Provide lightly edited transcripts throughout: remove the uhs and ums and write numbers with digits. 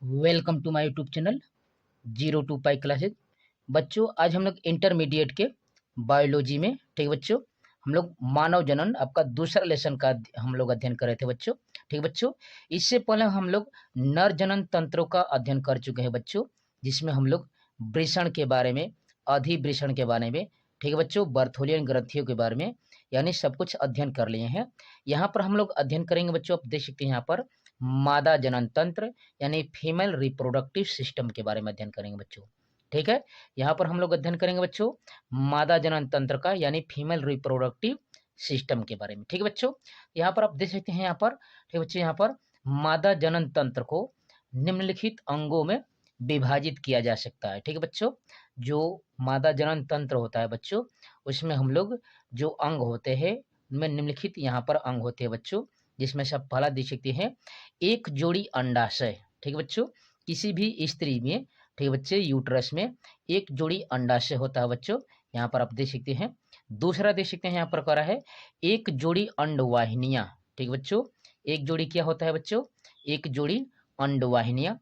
Welcome to my YouTube channel zero to pi classes. बच्चों, आज हम लोग इंटरमीडिएट के बायोलॉजी में, ठीक है बच्चों, हम लोग मानव जनन आपका दूसरा लेसन का हम लोग अध्ययन कर रहे थे बच्चों। ठीक है बच्चों, इससे पहले हम लोग नर जनन तंत्रों का अध्ययन कर चुके हैं बच्चों, जिसमें हम लोग वृषण के बारे में, अधिवृषण के बारे में, ठीक है बच्चों, बर्थोलियन ग्रंथियों के बारे में, यानी सब कुछ अध्ययन कर लिए हैं। यहाँ पर हम लोग अध्ययन करेंगे बच्चों, आप देख सकते हैं यहाँ पर मादा जनन तंत्र यानी फीमेल रिप्रोडक्टिव सिस्टम के बारे में अध्ययन करेंगे बच्चों। ठीक है, यहाँ पर हम लोग अध्ययन करेंगे बच्चों मादा जनन तंत्र का यानी फीमेल रिप्रोडक्टिव सिस्टम के बारे में। ठीक है बच्चों, यहाँ पर आप देख सकते हैं, यहाँ पर ठीक बच्चों, यहाँ पर मादा जनन तंत्र को निम्नलिखित अंगों में विभाजित किया जा सकता है। ठीक है बच्चों, जो मादा जनन तंत्र होता है बच्चों, उसमें हम लोग जो अंग होते हैं उनमें निम्नलिखित यहाँ पर अंग होते हैं बच्चों, जिसमें से आप पहला देख सकते हैं एक जोड़ी अंडाशय। ठीक है बच्चों, किसी भी स्त्री में, ठीक है बच्चे, यूट्रस में एक जोड़ी अंडाशय होता है बच्चों, यहाँ पर आप देख सकते हैं। दूसरा देख सकते हैं यहाँ पर करा है एक जोड़ी अंडवाहिनियां। ठीक है बच्चों, एक जोड़ी क्या होता है बच्चों, एक जोड़ी अंडवाहिनियां।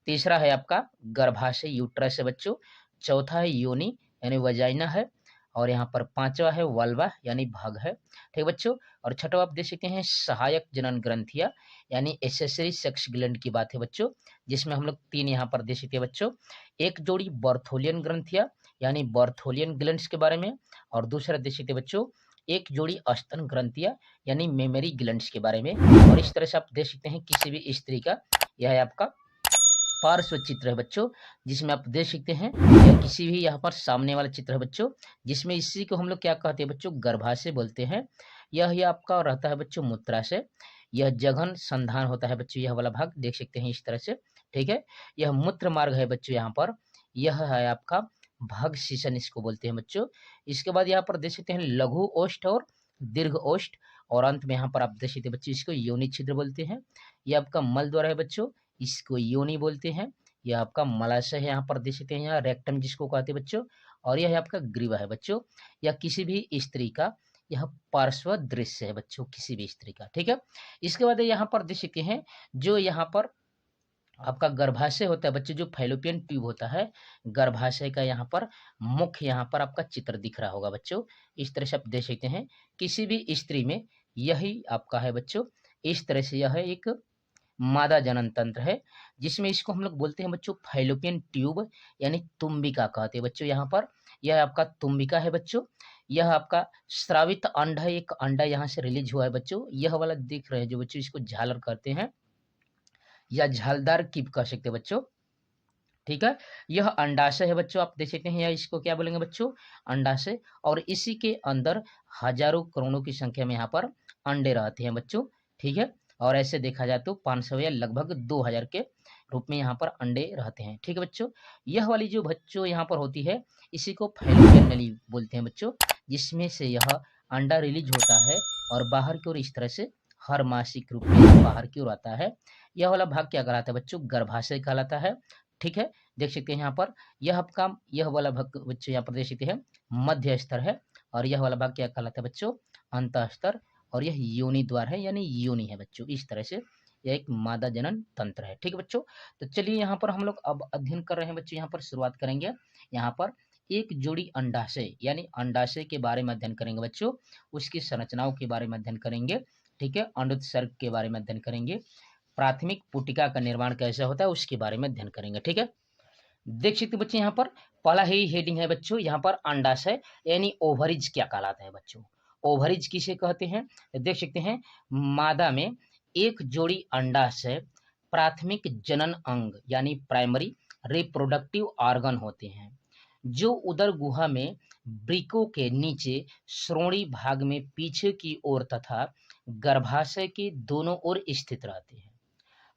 तीसरा है आपका गर्भाशय, यूट्रस है बच्चों। चौथा है योनि यानी वजाइना है, और यहाँ पर पांचवा है वल्वा यानी भाग है। ठीक है बच्चों, और छठवा आप देख सकते हैं सहायक जनन ग्रंथियां यानी एसेसरी सेक्स ग्लैंड की बात है बच्चों, जिसमें हम लोग तीन यहाँ पर देख सकते हैं बच्चों। एक जोड़ी बर्थोलियन ग्रंथियां यानी बर्थोलियन ग्लैंड्स के बारे में, और दूसरा देख सकते हैं बच्चों एक जोड़ी स्तन ग्रंथियां यानी मेमरी ग्लैंड्स के बारे में। और इस तरह से आप देख सकते हैं किसी भी स्त्री का यह है आपका पार्श्व चित्र है बच्चों, जिसमें आप देख सकते हैं या किसी भी यहाँ पर सामने वाला चित्र है बच्चों, जिसमें इसी को हम लोग क्या कहते हैं बच्चों, गर्भाशय बोलते हैं। यह आपका रहता है बच्चों मूत्राशय। यह जघन संधान होता है बच्चों, यह वाला भाग देख सकते हैं इस तरह से। ठीक है, यह मूत्र मार्ग है बच्चों, यहाँ पर यह है आपका भाग शीशन इसको बोलते हैं बच्चों। इसके बाद यहाँ पर देख सकते हैं लघु ओष्ठ और दीर्घ ओष्ठ, और अंत में यहाँ पर आप देख सकते हैं बच्चों इसको योनि छिद्र बोलते हैं। यह आपका मल द्वार है बच्चों, इसको योनि बोलते हैं। यह आपका मलाशय है, यहाँ पर देख सकते हैं, यहाँ रेक्टम जिसको कहते हैं बच्चों, और यह आपका ग्रीवा है बच्चों। या किसी भी स्त्री का यह पार्श्व दृश्य है बच्चों, किसी भी स्त्री का। ठीक है, इसके बाद यहाँ पर देख सकते हैं जो यहाँ पर आपका गर्भाशय होता है बच्चे, जो फैलोपियन ट्यूब होता है, गर्भाशय का यहाँ पर मुख्य यहाँ पर आपका चित्र दिख रहा होगा बच्चों। इस तरह से आप देख सकते हैं किसी भी स्त्री में यही आपका है बच्चों। इस तरह से यह एक मादा जनन तंत्र है, जिसमें इसको हम लोग बोलते हैं बच्चों फैलोपियन ट्यूब यानी तुम्बिका कहते हैं बच्चों। यहाँ पर यह आपका तुम्बिका है बच्चों। यह आपका स्रावित अंड है, एक अंडा यहाँ से रिलीज हुआ है बच्चों, यह वाला दिख रहे हैं जो बच्चों, इसको झालर कहते हैं या झालदार कीप कह सकते हैं बच्चों। ठीक है, यह अंडाशय है बच्चों, आप देख सकते हैं, या इसको क्या बोलेंगे बच्चों, अंडाशय। और इसी के अंदर हजारों करोड़ों की संख्या में यहाँ पर अंडे रहते हैं बच्चों। ठीक है, और ऐसे देखा जाए तो 500 या लगभग 2000 के रूप में यहाँ पर अंडे रहते हैं। ठीक है बच्चों, यह वाली जो बच्चों यहाँ पर होती है इसी को फैलोपियन नली बोलते हैं बच्चों, जिसमें से यह अंडा रिलीज होता है और बाहर की ओर इस तरह से हर मासिक रूप में बाहर की ओर आता है। यह वाला भाग क्या कहलाता है बच्चों, गर्भाशय कहलाता है। ठीक है, देख सकते हैं यहाँ पर यह आपका यह वाला भाग बच्चों यहाँ पर देख सकते हैं मध्य स्तर है, और यह वाला भाग क्या कहलाता है बच्चों, अंत स्तर, और यह योनि द्वार है यानी योनि है बच्चों। इस तरह से यह एक मादा जनन तंत्र है। ठीक है बच्चों, तो चलिए यहाँ पर हम लोग अब अध्ययन कर रहे हैं बच्चों, यहाँ पर शुरुआत करेंगे। यहाँ पर एक जोड़ी अंडाशय यानी अंडाशय के बारे में अध्ययन करेंगे बच्चों, उसकी संरचनाओं के बारे में अध्ययन करेंगे। ठीक है, अंडोत्सर्ग के बारे में अध्ययन करेंगे, प्राथमिक पुटिका का निर्माण कैसे होता है उसके बारे में अध्ययन करेंगे। ठीक है, देख सकते बच्चे यहाँ पर पहला ही हेडिंग है बच्चों, यहाँ पर अंडाशय यानी ओवरिज क्या कहलाता है बच्चों। ओवरिज किसे कहते हैं, देख सकते हैं मादा में एक जोड़ी अंडाशय प्राथमिक जनन अंग यानी प्राइमरी रिप्रोडक्टिव ऑर्गन होते हैं, जो उदर गुहा में वृक्कों के नीचे श्रोणि भाग में पीछे की ओर तथा गर्भाशय के दोनों ओर स्थित रहते हैं।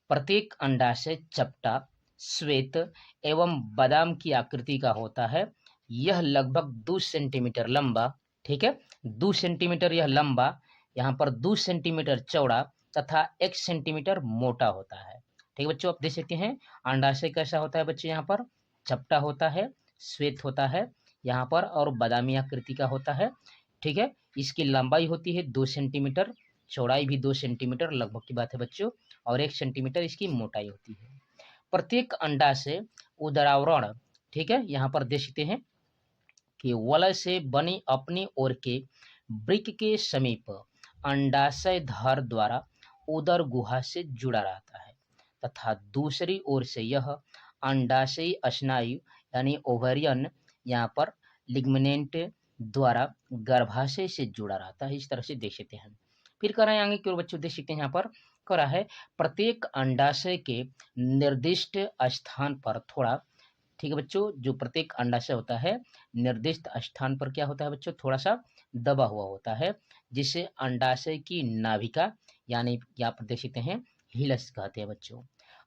प्रत्येक अंडाशय चपटा, श्वेत एवं बादाम की आकृति का होता है। यह लगभग 2 सेंटीमीटर लंबा, ठीक है, 2 सेंटीमीटर यह लंबा, यहाँ पर 2 सेंटीमीटर चौड़ा तथा 1 सेंटीमीटर मोटा होता है। ठीक है बच्चों, आप देख सकते हैं अंडाशय कैसा होता है बच्चों, यहाँ पर चपटा होता है, श्वेत होता है यहाँ पर, और बादामी आकृति का होता है। ठीक है, इसकी लंबाई होती है 2 सेंटीमीटर, चौड़ाई भी 2 सेंटीमीटर लगभग की बात है बच्चों, और 1 सेंटीमीटर इसकी मोटाई होती है। प्रत्येक अंडाशय उदरावरण, ठीक है, यहाँ पर देख सकते हैं कि वलय से बनी अपनी ओर के वृक्क के समीप अंडाशय धर द्वारा उदर गुहा से जुड़ा रहता है तथा दूसरी ओर से यह अंडाशयी स्नायु यानी ओवेरियन यहाँ पर लिग्मेंट द्वारा गर्भाशय से जुड़ा रहता है। इस तरह से देख सकते हैं। फिर कह रहे हैं आगे की ओर बच्चों, देख सकते हैं यहाँ पर कह रहा है प्रत्येक अंडाशय के निर्दिष्ट स्थान पर थोड़ा, ठीक है बच्चों, जो प्रत्येक अंडाशय होता है निर्दिष्ट स्थान पर क्या होता है बच्चों, थोड़ा सा दबा हुआ होता है, जिसे अंडाशय की नाभिका यानी यहाँ पर देख सकते हैं हिलस कहते हैं बच्चों।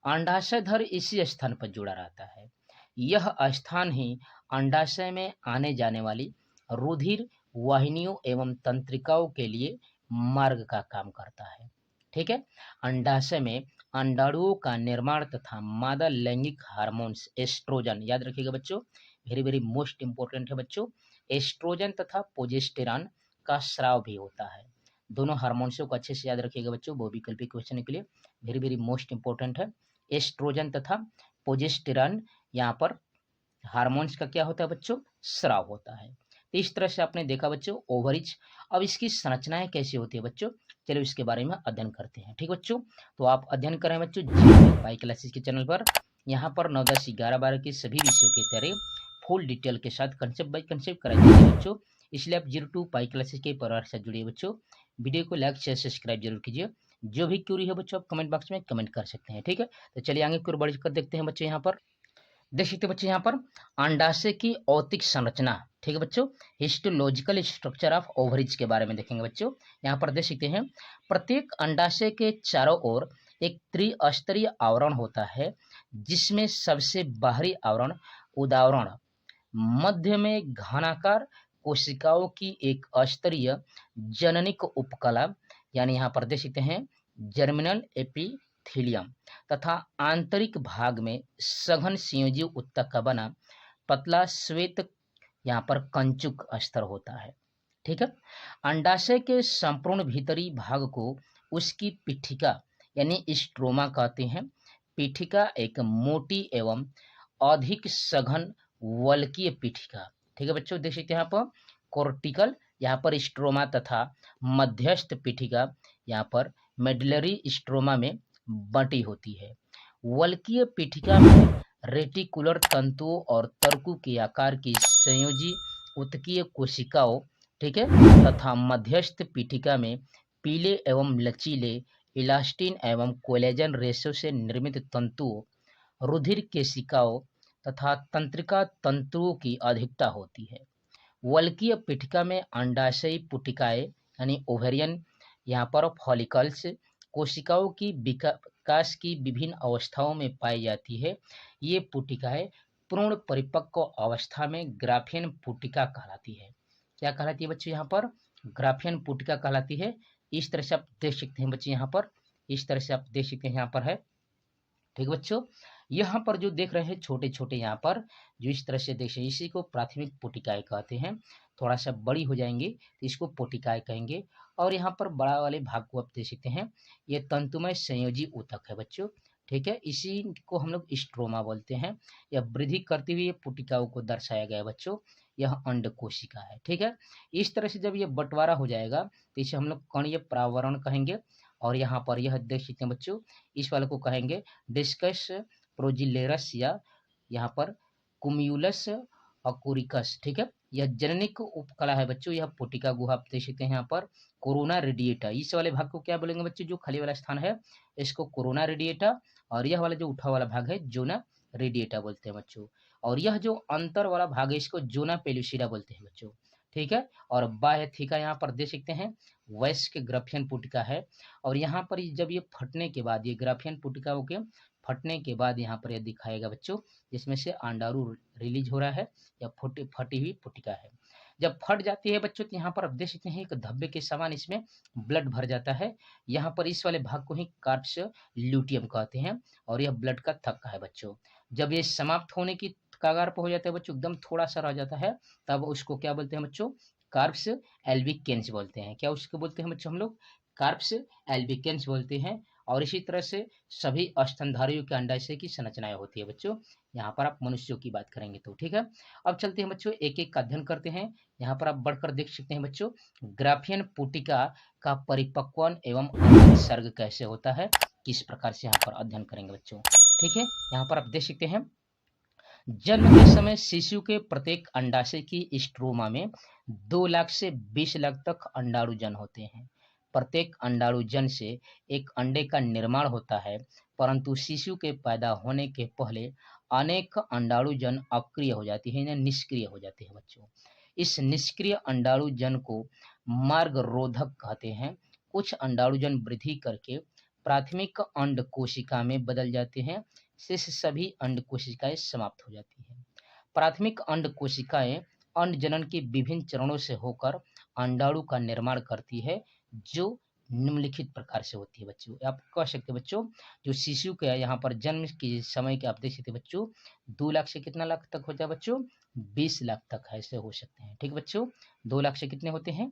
अंडाशय धर इसी स्थान पर जुड़ा रहता है। यह स्थान ही अंडाशय में आने जाने वाली रुधिर वाहिनियों एवं तंत्रिकाओं के लिए मार्ग का काम करता है। ठीक है, अंडाशय में अंडाणुओं का निर्माण तथा मादा लैंगिक हार्मोन्स एस्ट्रोजन, याद रखिएगा बच्चों, वेरी वेरी मोस्ट इंपोर्टेंट है बच्चों, एस्ट्रोजन तथा प्रोजेस्टेरॉन का स्राव भी होता है। दोनों हार्मोन्सों को अच्छे से याद रखिएगा बच्चों, बहुविकल्पी क्वेश्चन के लिए वेरी वेरी मोस्ट इंपोर्टेंट है। एस्ट्रोजन तथा प्रोजेस्टेरॉन यहाँ पर हार्मोन्स का क्या होता है बच्चों, स्राव होता है। तो इस तरह से आपने देखा बच्चों ओवरिज। अब इसकी संरचनाएं कैसी होती है बच्चों, चलिए इसके बारे में अध्ययन करते हैं। ठीक बच्चों, तो आप अध्ययन करें बच्चों बाई क्लासेस के चैनल पर। यहाँ पर 9, 10, 11, 12 के सभी विषयों के तरह फुल डिटेल के साथ कंसेप्ट बाई कंसेप्ट कराई जाती है बच्चों। इसलिए आप 02 पाई क्लासेस के परिवार के साथ जुड़िए बच्चों। वीडियो को लाइक शेयर सब्सक्राइब जरूर कीजिए। जो भी क्यूरी है बच्चों आप कमेंट बॉक्स में कमेंट कर सकते हैं। ठीक है, तो चलिए आगे की ओर बढ़कर देखते हैं बच्चों। यहाँ पर देख सकते बच्चे यहाँ पर अंडाशय की औतिक संरचना, ठीक है बच्चों, हिस्टोलॉजिकल स्ट्रक्चर ऑफ ओवरीज के बारे में देखेंगे बच्चों। यहाँ पर देख सकते हैं प्रत्येक अंडाशय के चारों ओर एक त्रिस्तरीय आवरण होता है, जिसमें सबसे बाहरी आवरण उदावरण, मध्य में घनाकार कोशिकाओं की एक स्तरीय जननिक उपकला यानी यहाँ पर देख सकते हैं जर्मिनल एपिथेलियम तथा आंतरिक भाग में सघन संयोजी ऊतक का बना पतला श्वेत यहाँ पर कंचुक स्तर होता है। ठीक है, अंडाशय के संपूर्ण भीतरी भाग को उसकी पीठिका यानी स्ट्रोमा कहते हैं। पीठिका एक मोटी एवं अधिक सघन वल्कीय पीठिका, ठीक है बच्चों, देख सकते हैं यहाँ पर कोर्टिकल, यहाँ पर स्ट्रोमा तथा मध्यस्थ पीठिका यहाँ पर मेडुलरी स्ट्रोमा में बंटी होती है। वल्कीय पीठिका में रेटिकुलर तंतुओं और तर्कु के आकार की संयोजी उत्कीय कोशिकाओं, ठीक है, तथा मध्यस्थ पीठिका में पीले एवं लचीले इलास्टिन एवं कोलेजन रेशों से निर्मित तंतुओं, रुधिर केशिकाओं तथा तंत्रिका तंतुओं की अधिकता होती है। वल्कीय पीठिका में अंडाशयी पुटिकाएं यानी ओवेरियन यहाँ पर फॉलिकल्स कोशिकाओं की विकास की विभिन्न अवस्थाओं में पाई जाती है। ये पुटिकाएं पूर्ण परिपक्व अवस्था में ग्राफियन पुटिका कहलाती है। क्या कहलाती है बच्चे, यहाँ पर ग्राफियन पुटिका कहलाती है। इस तरह से आप देख सकते हैं बच्चे, यहाँ पर इस तरह से आप देख सकते हैं यहाँ पर है। ठीक बच्चों, यहाँ पर जो देख रहे हैं छोटे छोटे यहाँ पर जो इस तरह से देख रहे हैं, इसी को प्राथमिक पुटिकाएं कहते हैं। थोड़ा सा बड़ी हो जाएंगे तो इसको पुटिकाएं कहेंगे। और यहाँ पर बड़ा वाले भाग को आप देख सकते हैं, ये तंतुमय संयोजी ऊतक है बच्चों। ठीक है, इसी को हम लोग स्ट्रोमा बोलते हैं। यह वृद्धि करती हुई पुटिकाओं को दर्शाया गया है बच्चों। यह अंड कोशिका है। ठीक है, इस तरह से जब ये बंटवारा हो जाएगा तो इसे हम लोग कणीय प्रावरण कहेंगे। और यहाँ पर यह देख सकते हैं बच्चों, इस वाले को कहेंगे डिस्कस प्रोजिलेरस या यहाँ पर कुम्यूलस अकुरिकस। ठीक है, यह जननिक उपकला है बच्चों। यह पुटिका गुहा आप देख सकते हैं यहाँ पर कोरोना रेडिएटा, इस वाले भाग को क्या बोलेंगे बच्चों, जो खाली वाला स्थान है इसको कोरोना रेडिएटा, और यह वाला जो उठा वाला भाग है जोना रेडिएटा बोलते हैं बच्चों। और यह जो अंतर वाला भाग है इसको जोना पेलुसिडा बोलते हैं बच्चों। ठीक है, और बाह्य थीका यहाँ पर देख सकते हैं वयस्क ग्राफियन पुटिका है। और यहाँ पर जब ये फटने के बाद, ये ग्राफियन पुटिकाओं के फटने के बाद यहाँ पर यह दिखाएगा बच्चों, जिसमें से अंडाणु रिलीज हो रहा है या फटी हुई पुटिका है। जब फट जाती है बच्चों तो यहाँ पर आप देख सकते हैं एक धब्बे के समान इसमें ब्लड भर जाता है। यहाँ पर इस वाले भाग को ही कार्प्स ल्यूटियम कहते हैं, और यह ब्लड का थक्का है बच्चों। जब ये समाप्त होने की कगार पर हो जाता है बच्चों, एकदम थोड़ा सा रह जाता है, तब उसको क्या बोलते हैं बच्चों, कार्प्स एल्बिकेंस बोलते हैं। क्या उसको बोलते हैं बच्चों हम लोग, कार्प्स एल्बिकेंस बोलते हैं। और इसी तरह से सभी स्तनधारियों के अंडाशय की संरचनाएं होती है बच्चों। यहाँ पर आप मनुष्यों की बात करेंगे तो ठीक है। अब चलते हैं बच्चों, एक एक का अध्ययन करते हैं। यहाँ पर आप बढ़कर देख सकते हैं बच्चों, ग्राफियन पुटिका का परिपक्वन एवं अंडोत्सर्ग कैसे होता है, किस प्रकार से यहाँ पर अध्ययन करेंगे बच्चों। ठीक है, यहाँ पर आप देख सकते हैं, जन्म के समय शिशु के प्रत्येक अंडाशय की स्ट्रोमा में 2 लाख से 20 लाख तक अंडाणुजन होते हैं। प्रत्येक अंडाणुजन से एक अंडे का निर्माण होता है, परंतु शिशु के पैदा होने के पहले अनेक अंडाणुजन अक्रिय हो जाती है, यानी निष्क्रिय हो जाते हैं बच्चों। इस निष्क्रिय अंडाणुजन को मार्गरोधक कहते हैं। कुछ अंडाणुजन वृद्धि करके प्राथमिक अंड कोशिका में बदल जाते हैं, शेष सभी अंड कोशिकाएं समाप्त हो जाती हैं। प्राथमिक अंड कोशिकाएं अंड जनन के विभिन्न चरणों से होकर अंडाणु का निर्माण करती है, जो निम्नलिखित प्रकार से होती है बच्चों। आप कह सकते हैं बच्चों, जो शिशु के यहाँ पर जन्म के समय के आप देख सकते हैं बच्चों, 2 लाख से कितना लाख तक होता है बच्चों, 20 लाख तक ऐसे हो सकते हैं। ठीक है बच्चों, 2 लाख से कितने होते हैं,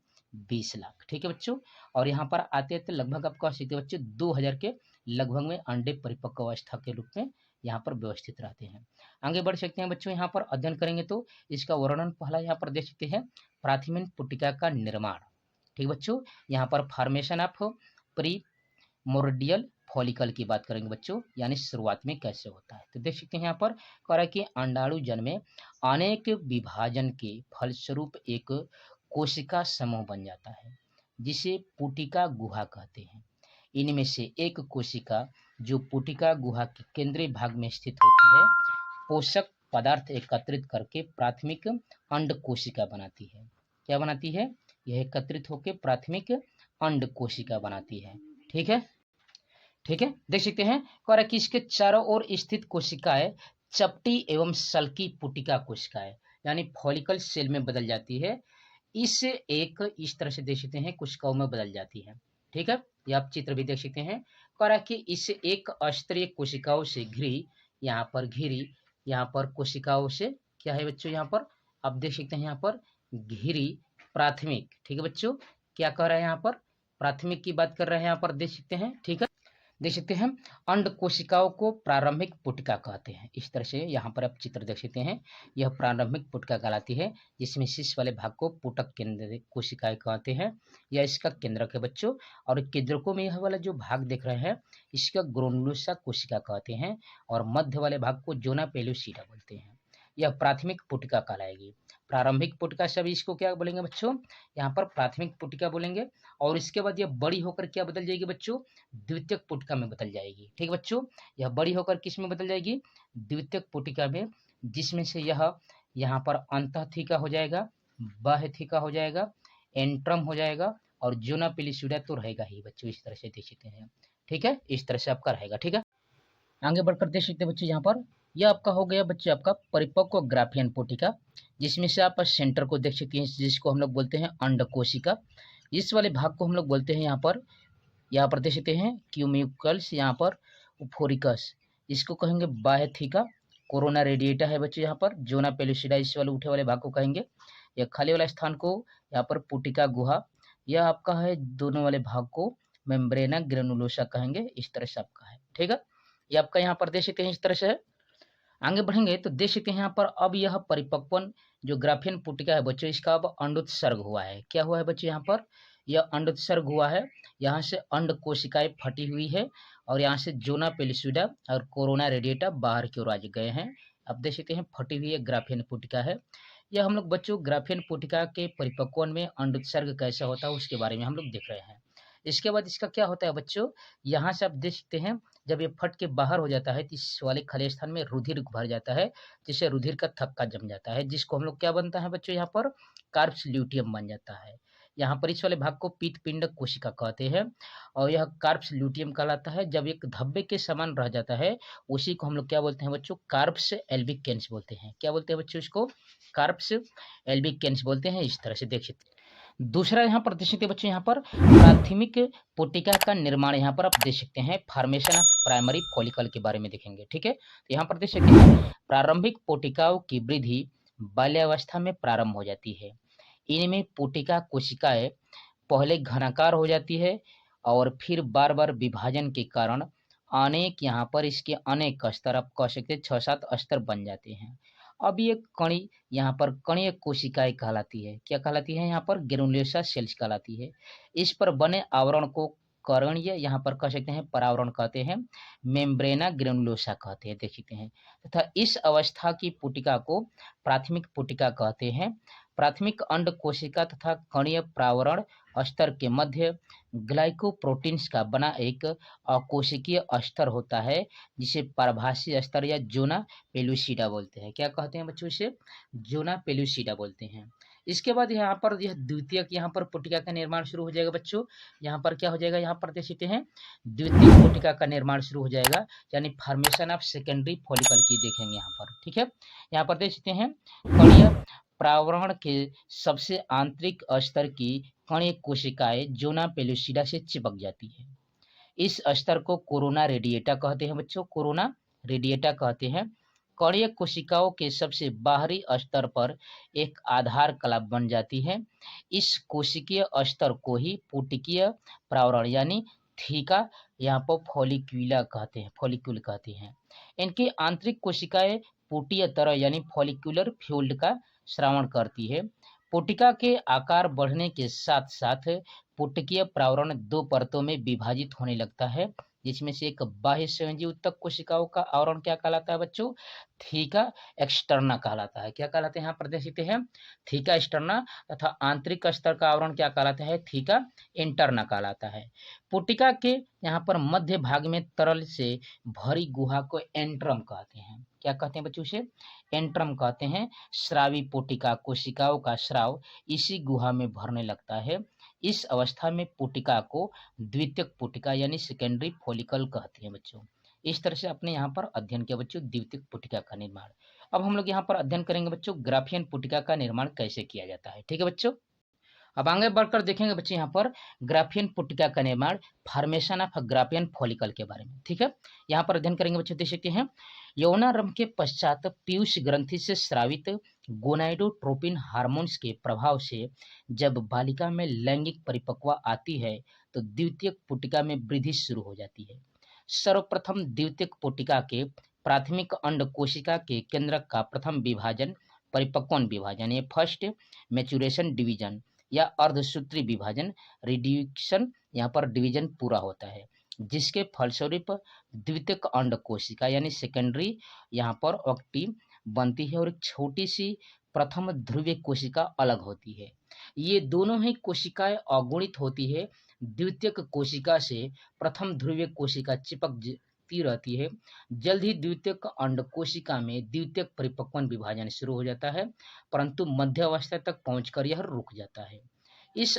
20 लाख। ठीक है बच्चों, और यहाँ पर आते आते लगभग आप कह सकते हैं बच्चों 2000 के लगभग में अंडे परिपक्व अवस्था के रूप में यहाँ पर व्यवस्थित रहते हैं। आगे बढ़ सकते हैं बच्चों, यहाँ पर अध्ययन करेंगे तो इसका वर्णन पहला यहाँ पर देख सकते हैं, प्राथमिक पुटिका का निर्माण। ठीक बच्चों, यहाँ पर फॉर्मेशन ऑफ प्रीमोर्डियल फॉलिकल की बात करेंगे बच्चों, यानी शुरुआत में कैसे होता है। तो देख सकते हैं यहाँ पर कह रहा है कि अंडाणुजन में अनेक विभाजन के फलस्वरूप एक कोशिका समूह बन जाता है, जिसे पुटिका गुहा कहते हैं। इनमें से एक कोशिका जो पुटिका गुहा के केंद्रीय भाग में स्थित होती है, पोषक पदार्थ एकत्रित करके प्राथमिक अंड कोशिका बनाती है। क्या बनाती है, यह एकत्रित होकर प्राथमिक अंड कोशिका बनाती है। ठीक है, ठीक है, देख सकते हैं कह रहा है कि इसके चारों ओर स्थित कोशिकाएं चपटी एवं सल्की पुटिका कोशिकाएं यानी फॉलिकल सेल में बदल जाती है। इस तरह से देख सकते हैं कोशिकाओं में बदल जाती है। ठीक है, ये आप चित्र भी देख सकते हैं। कह रहा है कि इस एक अस्तरीय कोशिकाओं से घिरी यहाँ पर कोशिकाओं से क्या है बच्चों, यहाँ पर आप देख सकते हैं यहाँ पर घिरी प्राथमिक। ठीक है बच्चों, क्या कह रहा है यहाँ पर, प्राथमिक की बात कर रहे हैं यहाँ पर, देख सकते हैं। ठीक है, देख सकते हैं अंड कोशिकाओं को प्रारंभिक पुटिका कहते हैं। इस तरह से यहाँ पर आप चित्र देख सकते हैं, यह प्रारंभिक पुटिका कहलाती है, जिसमें शीर्ष वाले भाग को पुटक केंद्र कोशिकाएं कहते हैं। यह इसका केंद्रक है बच्चों, और केंद्रकों में यह वाला जो भाग देख रहे हैं इसका ग्रेनुलोसा कोशिका कहते हैं, और मध्य वाले भाग को जोना पेलुसिडा बोलते हैं। यह प्राथमिक पुटिका कहलाएगी। प्रारंभिक पुटिका से अभी इसको क्या बोलेंगे बच्चों, यहाँ पर प्राथमिक पुटिका बोलेंगे, और इसके बाद यह बड़ी होकर क्या बदल जाएगी बच्चों, द्वितीयक पुटिका में बदल जाएगी। ठीक बच्चों, यह बड़ी होकर किस में बदल जाएगी, द्वितीयक पुटिका में, जिसमें से यह यहाँ पर अंतःथिका हो जाएगा, बाह्यथिका हो जाएगा, एंट्रम हो जाएगा, और जोना पेलिसुडा तो रहेगा ही बच्चों। इस तरह से देख सकते हैं। ठीक है, इस तरह से आपका रहेगा। ठीक है, आगे बढ़कर देख सकते हैं बच्चों, यहाँ पर यह आपका हो गया बच्चे आपका परिपक्व ग्राफियन पुटिका, जिसमें से आप सेंटर को देख सकते हैं, जिसको हम लोग बोलते हैं अंड कोशिका। इस वाले भाग को हम लोग बोलते हैं यहाँ पर देख सकते हैं क्यूम्यूकल्स, यहाँ पर फोरिकस, इसको कहेंगे बाह्यथिका। कोरोना रेडिएटा है बच्चे, यहाँ पर जोना पेलुसिडा इस वाले उठे वाले भाग को कहेंगे। यह खाली वाला स्थान को यहाँ पर पुटिका गुहा, यह आपका है दोनों वाले भाग को मेम्ब्रेना ग्रेनुलोसा कहेंगे। इस तरह से आपका है। ठीक है, ये आपका यहाँ पर देख सकते हैं, इस तरह से है। आगे बढ़ेंगे तो देख सकते हैं यहाँ पर अब यह परिपक्वन जो ग्राफियन पुटिका है बच्चों, इसका अब अंडोत्सर्ग हुआ है। क्या हुआ है बच्चों, यहाँ पर यह अंडोत्सर्ग हुआ है। यहाँ से अंड कोशिकाएं फटी हुई है, और यहाँ से जोना पेलिसुडा और कोरोना रेडिएटा बाहर की ओर आ गए हैं। अब देख सकते हैं फटी हुई है ग्राफियन पुटिका है। यह हम लोग बच्चों ग्राफियन पुटिका के परिपक्वन में अंडोत्सर्ग कैसा होता है उसके बारे में हम लोग देख रहे हैं। इसके बाद इसका क्या होता है बच्चों, यहाँ से आप देख सकते हैं जब ये फट के बाहर हो जाता है तो इस वाले खाली स्थान में रुधिर भर जाता है, जिससे रुधिर का थक्का जम जाता है, जिसको हम लोग क्या बनता है बच्चों, यहाँ पर कार्प्स ल्यूटियम बन जाता है। यहाँ पर इस वाले भाग को पीत पिंड कोशिका कहते हैं, और यह कार्प्स ल्यूटियम कहलाता है। जब एक धब्बे के समान रह जाता है उसी को हम लोग क्या बोलते हैं बच्चों, कार्प्स एल्बिकेंस बोलते हैं। क्या बोलते हैं बच्चों, इसको कार्प्स एल्बिकेंस बोलते हैं। इस तरह से देख सकते हैं। दूसरा यहाँ पर देख सकते हैं बच्चों, यहाँ पर प्राथमिक पुटिका का निर्माण यहाँ पर आप देख सकते हैं, फॉर्मेशन ऑफ प्राइमरी फॉलिकल के बारे में देखेंगे। ठीक है, तो यहाँ पर देख सकते हैं प्रारंभिक पुटिकाओं की वृद्धि बाल्यावस्था में प्रारंभ हो जाती है। इनमें पुटिका कोशिकाएं पहले घनाकार हो जाती है, और फिर बार बार विभाजन के कारण अनेक यहाँ पर इसके अनेक स्तर, आप कह सकते हैं 6-7 स्तर बन जाते हैं। अब ये कणी यहाँ पर कणीय कोशिकाएं कहलाती है। क्या कहलाती है? यहाँ पर ग्रेनुलोसा सेल्स कहलाती है। इस पर बने आवरण को करणीय यहाँ पर कह सकते हैं परावरण कहते हैं, मेम्ब्रेना ग्रेनुलोसा कहते हैं, देख सकते हैं। तथा इस अवस्था की पुटिका को प्राथमिक पुटिका कहते हैं। प्राथमिक अंड कोशिका तथा कणीय प्रावरण स्तर के मध्य ग्लाइकोप्रोटीन्स का बना एक अकोशिकीय स्तर होता है, जिसे परभाषी स्तर या जोना पेलुसिडा बोलते हैं। क्या कहते हैं बच्चों? इसे जोना पेलुसिडा बोलते हैं। इसके बाद यहाँ पर यह द्वितीयक यहाँ पर पुटिका का निर्माण शुरू हो जाएगा बच्चों। यहाँ पर क्या हो जाएगा? यहाँ पर देख सकते हैं द्वितीयक पुटिका का निर्माण शुरू हो जाएगा, यानी फॉर्मेशन ऑफ सेकेंडरी फॉलिकल की देखेंगे यहाँ पर। ठीक है, यहाँ पर देख सकते हैं कणीय प्रावरण के सबसे आंतरिक स्तर की कणीय कोशिकाएं जोना पेलुसिडा से चिपक जाती है। इस स्तर को कोरोना रेडिएटा कहते हैं बच्चों, कोरोना रेडिएटा कहते हैं। कणीय कोशिकाओं के सबसे बाहरी स्तर पर एक आधार कला बन जाती है। इस कोशिकीय स्तर को ही पुटिकीय प्रावरण यानी थीका यहाँ पर फॉलिक्यूला कहते हैं, फॉलिक्यूल कहते हैं। इनकी आंतरिक कोशिकाएं पुटीय तरह यानी फॉलिक्यूलर फ्यूल्ड का श्रावण करती है। पुटिका के आकार बढ़ने के साथ साथ पुटकीय प्रावरण दो परतों में विभाजित होने लगता है, जिसमें से एक बाह्य संयोजी उत्तक कोशिकाओं का आवरण क्या कहलाता है बच्चों? थीका एक्सटर्ना कहलाता है। क्या कहलाते हैं? यहाँ प्रदर्शित है थीका एक्सटर्ना, तथा आंतरिक स्तर का आवरण क्या कहलाता है? थीका इंटरना कहलाता है। पुटिका के यहाँ पर मध्य भाग में तरल से भरी गुहा को एंट्रम कहते हैं। क्या कहते हैं बच्चों? इसे एंट्रम कहते हैं। स्रावी पुटिका कोशिकाओं का स्राव इसी गुहा में भरने लगता है। इस अवस्था में पुटिका को द्वितीयक पुटिका यानी सेकेंडरी फॉलिकल कहते हैं बच्चों। इस तरह से अपने यहाँ पर अध्ययन किया बच्चों द्वितीयक पुटिका का निर्माण। अब हम लोग यहाँ पर अध्ययन करेंगे बच्चों ग्राफियन पुटिका का निर्माण कैसे किया जाता है। ठीक है बच्चों, अब आगे बढ़कर देखेंगे बच्चे यहाँ पर ग्राफियन पुटिका का निर्माण, फॉर्मेशन ऑफ ग्राफियन फॉलिकल के बारे में। ठीक है, यहाँ पर अध्ययन करेंगे बच्चे, देख सकते हैं यौनारंभ के पश्चात पीयूष ग्रंथि से स्रावित गोनाइडोट्रोपिन हार्मोन्स के प्रभाव से जब बालिका में लैंगिक परिपक्वता आती है तो द्वितीयक पुटिका में वृद्धि शुरू हो जाती है। सर्वप्रथम द्वितीयक पुटिका के प्राथमिक अंड कोशिका के केंद्रक का प्रथम विभाजन परिपक्वन विभाजन ये फर्स्ट मैचुरेशन डिवीजन या अर्धसूत्री विभाजन रिड्यूक्शन यहाँ पर डिवीजन पूरा होता है, जिसके फलस्वरूप द्वितीयक अंड कोशिका यानी सेकेंडरी यहाँ पर ऑक्टी बनती है और एक छोटी सी प्रथम ध्रुवीय कोशिका अलग होती है। ये दोनों ही कोशिकाएं अगुणित होती है। द्वितीयक कोशिका से प्रथम ध्रुवीय कोशिका चिपकती रहती है। जल्द ही द्वितीयक अंड कोशिका में द्वितीयक परिपक्वन विभाजन शुरू हो जाता है, परंतु मध्य अवस्था तक पहुंचकर यह रुक जाता है। इस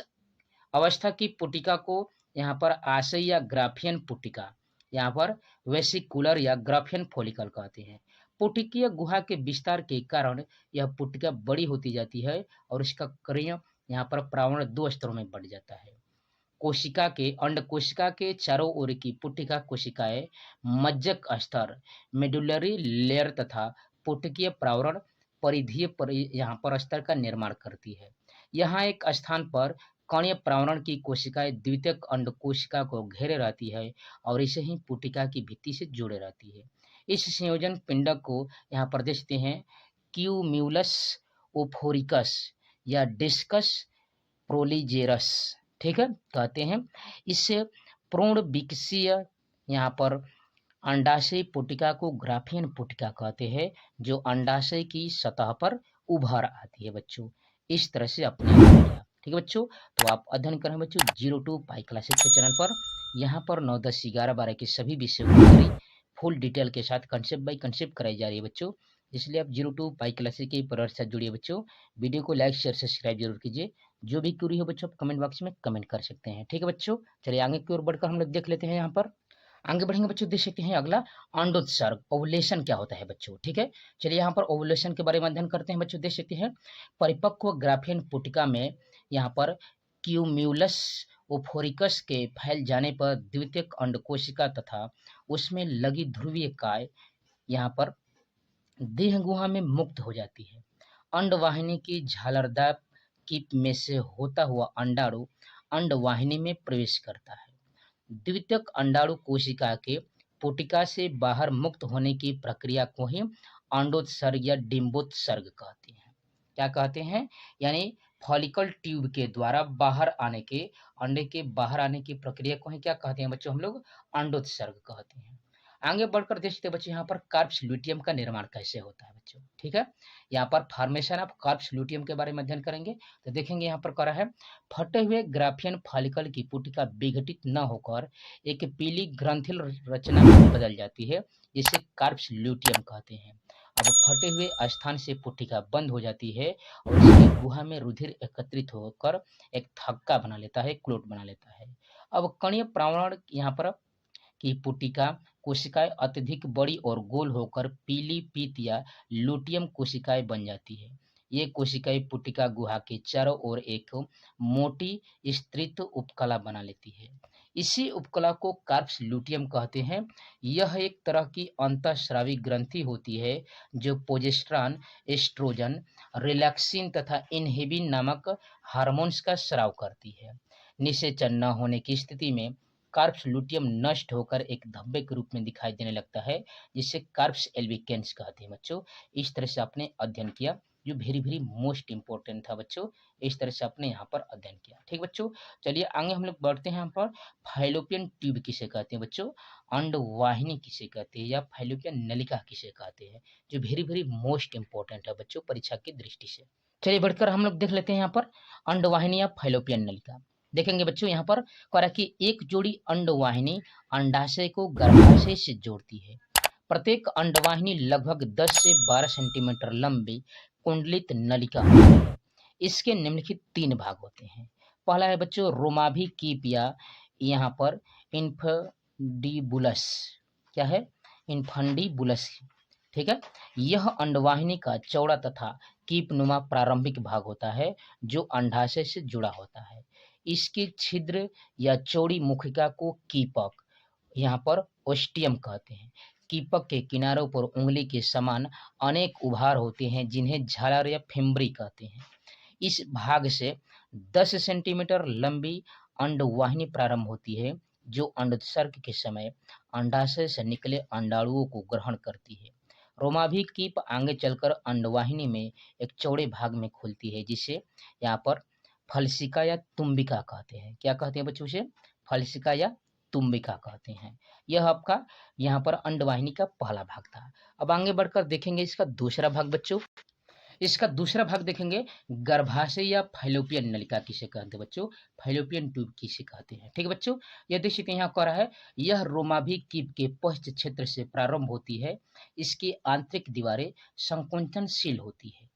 अवस्था की पुटिका को यहाँ पर आशय या ग्राफियन पुटिका, यहाँ पर वेसिकुलर या ग्राफियन फॉलिकल कहते हैं। पुटिकीय गुहा के विस्तार के कारण यह पुटिका बड़ी होती जाती है और इसका कणीय यहाँ पर प्रावरण दो स्तरों में बढ़ जाता है। कोशिका के अंड कोशिका के चारों ओर की पुटिका कोशिकाएं मज्जक स्तर मेडुलरी लेयर तथा पुटिकीय प्रावरण परिधीय यहाँ पर स्तर का निर्माण करती है। यहाँ एक स्थान पर कणीय प्रावरण की कोशिकाएं द्वितीयक अंड कोशिका को घेरे रहती है और इसे ही पुटिका की भित्ति से जोड़े रहती है। इस संयोजन पिंडक को यहाँ पर देखते हैं क्यूम्यूलस ओफोरिकस या डिस्कस प्रोलीजेरस, ठीक है, कहते हैं। इससे पूर्ण विकसीय यहाँ पर अंडाशय पुटिका को ग्राफियन पुटिका कहते हैं, जो अंडाशय की सतह पर उभर आती है बच्चों। इस तरह से अपने किया। ठीक है बच्चों, तो आप अध्ययन करें बच्चों 02 पाई क्लासेस के चैनल पर। यहाँ पर 9, 10, 11, 12 के सभी विषयों की फुल डिटेल के साथ कंसेप्ट बाई कंसेप्ट कराई जा रही है बच्चों। इसलिए आप 02 पाई क्लासेस के परिवार से जुड़िए बच्चों। वीडियो को लाइक शेयर सब्सक्राइब जरूर कीजिए। जो भी क्यूरी हो बच्चों आप कमेंट बॉक्स में कमेंट कर सकते हैं। ठीक है बच्चों, चलिए आगे की ओर बढ़कर हम लोग देख लेते हैं। यहाँ पर आगे बढ़ेंगे बच्चों, देख सकते हैं अगला अंडोत्सर्ग ओवुलेशन क्या होता है बच्चों। ठीक है, चलिए यहाँ पर ओवुलेशन के बारे में अध्ययन करते हैं बच्चों। देख सकते हैं परिपक्व ग्राफियन पुटिका में यहाँ पर क्यूम्यूलस ओफोरिकस के फैल जाने पर द्वितीयक अंड कोशिका तथा उसमें लगी ध्रुवीय काय यहाँ पर देह गुहा में मुक्त हो जाती है। अंडवाहिनी की झालरदार कीप में से होता हुआ अंडाणु अंडवाहिनी में प्रवेश करता है द्वितीयक अंडाणु कोशिका के पुटिका से बाहर मुक्त होने की प्रक्रिया को ही अंडोत्सर्ग या डिंबोत्सर्ग कहते हैं। क्या कहते हैं? यानी फॉलिकल ट्यूब के द्वारा बाहर आने के, अंडे के बाहर आने की प्रक्रिया को ही क्या कहते हैं बच्चों? हम लोग अंडोत्सर्ग कहते हैं। आगे बढ़कर देखते हैं बच्चों यहाँ पर कार्प्स ल्यूटियम का निर्माण कैसे होता है बच्चों। ठीक है, यहाँ पर फॉर्मेशन ऑफ कार्प्स ल्यूटियम के बारे में अध्ययन करेंगे। तो देखेंगे यहाँ पर करा है, फटे हुए ग्राफियन फॉलिकल की पुटिका विघटित न होकर एक पीली ग्रंथिल रचना में बदल जाती है, जिसे कार्प्स ल्यूटियम कहते हैं। अब फटे हुए स्थान से पुटिका बंद हो जाती है और इसकी गुहा में रुधिर एकत्रित होकर एक थक्का बना लेता है, क्लोट बना लेता है। अब कणीय प्रावरण यहाँ पर की पुटिका कोशिकाएं अत्यधिक बड़ी और गोल होकर पीली पीत या लुटियम कोशिकाएं बन जाती है। ये कोशिकाएं पुटिका गुहा के चारों ओर एक मोटी स्तरित उपकला बना लेती है। इसी उपकला को कार्प्स ल्यूटियम कहते हैं। यह एक तरह की अंतःस्रावी ग्रंथि होती है जो प्रोजेस्टेरॉन, एस्ट्रोजन, रिलैक्सिन तथा इनहिबिन नामक हार्मोन्स का स्राव करती है। निषेचन न होने की स्थिति में कार्प्स ल्यूटियम नष्ट होकर एक धब्बे के रूप में दिखाई देने लगता है, जिसे कार्प्स एल्बिकेंस कहते हैं बच्चों। इस तरह से आपने अध्ययन किया, जो वेरी वेरी मोस्ट इंपॉर्टेंट था बच्चों। इस तरह से आपने यहाँ पर अध्ययन किया। ठीक बच्चों, चलिए आगे हम लोग बढ़ते हैं। यहाँ पर फाइलोपियन ट्यूब किसे कहते हैं बच्चों? अंडवाहिनी किसे कहते हैं या फाइलोपियन नलिका किसे कहते हैं, जो वेरी वेरी मोस्ट इंपॉर्टेंट है बच्चों परीक्षा की दृष्टि से। चलिए बढ़कर हम लोग देख लेते हैं यहाँ पर अंडवाहिनी या फाइलोपियन नलिका। देखेंगे बच्चों यहाँ पर कहा कि एक जोड़ी अंडवाहिनी अंडाशय को गर्भाशय से जोड़ती है। प्रत्येक अंडवाहिनी लगभग 10 से 12 सेंटीमीटर लंबी कुंडलित नलिका होती है। इसके निम्नलिखित 3 भाग होते हैं। पहला है बच्चों रोमाभी कीप या यहाँ पर इन्फंडिबुलस। क्या है? इन्फंडिबुलस। ठीक है, यह अंडवाहिनी का चौड़ा तथा कीपनुमा प्रारंभिक भाग होता है जो अंडाशय से जुड़ा होता है। इसके छिद्र या चौड़ी मुखिका को कीपक, यहाँ पर ओस्टियम कहते हैं। कीपक के किनारों पर उंगली के समान अनेक उभार होते हैं जिन्हें झालर या फिम्बरी कहते हैं। इस भाग से 10 सेंटीमीटर लंबी अंडवाहिनी प्रारंभ होती है जो अंडोत्सर्ग के समय अंडाशय से निकले अंडाणुओं को ग्रहण करती है। रोमाभी कीप आगे चलकर अंडवाहिनी में एक चौड़े भाग में खुलती है जिसे यहाँ पर फलसिका या तुम्बिका कहते हैं। क्या कहते हैं बच्चों? से फलसिका या तुम्बिका कहते हैं। यह आपका यहाँ पर अंडवाहिनी का पहला भाग था। अब आगे बढ़कर देखेंगे इसका दूसरा भाग बच्चों। इसका दूसरा भाग देखेंगे गर्भाशय या फाइलोपियन नलिका किसे कहते हैं बच्चों? फाइलोपियन ट्यूब किसे कहते हैं। ठीक है बच्चों, यह देख सकते हैं यहाँ कह रहा है यह रोमाभी कीप के पश्च क्षेत्र से प्रारंभ होती है। इसकी आंतरिक दीवारें संकुचनशील होती है।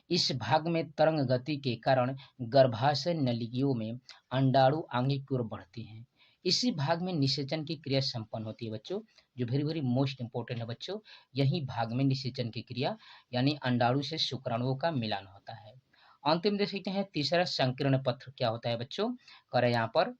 इस भाग में तरंग गति के कारण गर्भाशय नलिकाओं में अंडाणु आगे की ओर बढ़ते हैं। इसी भाग में निषेचन की क्रिया संपन्न होती है बच्चों, जो वेरी वेरी मोस्ट इंपॉर्टेंट है बच्चों। यही भाग में निषेचन की क्रिया यानी अंडाणु से शुक्राणुओं का मिलान होता है। अंतिम देख सकते हैं तीसरा संकीर्ण पत्र क्या होता है बच्चों? करे यहाँ पर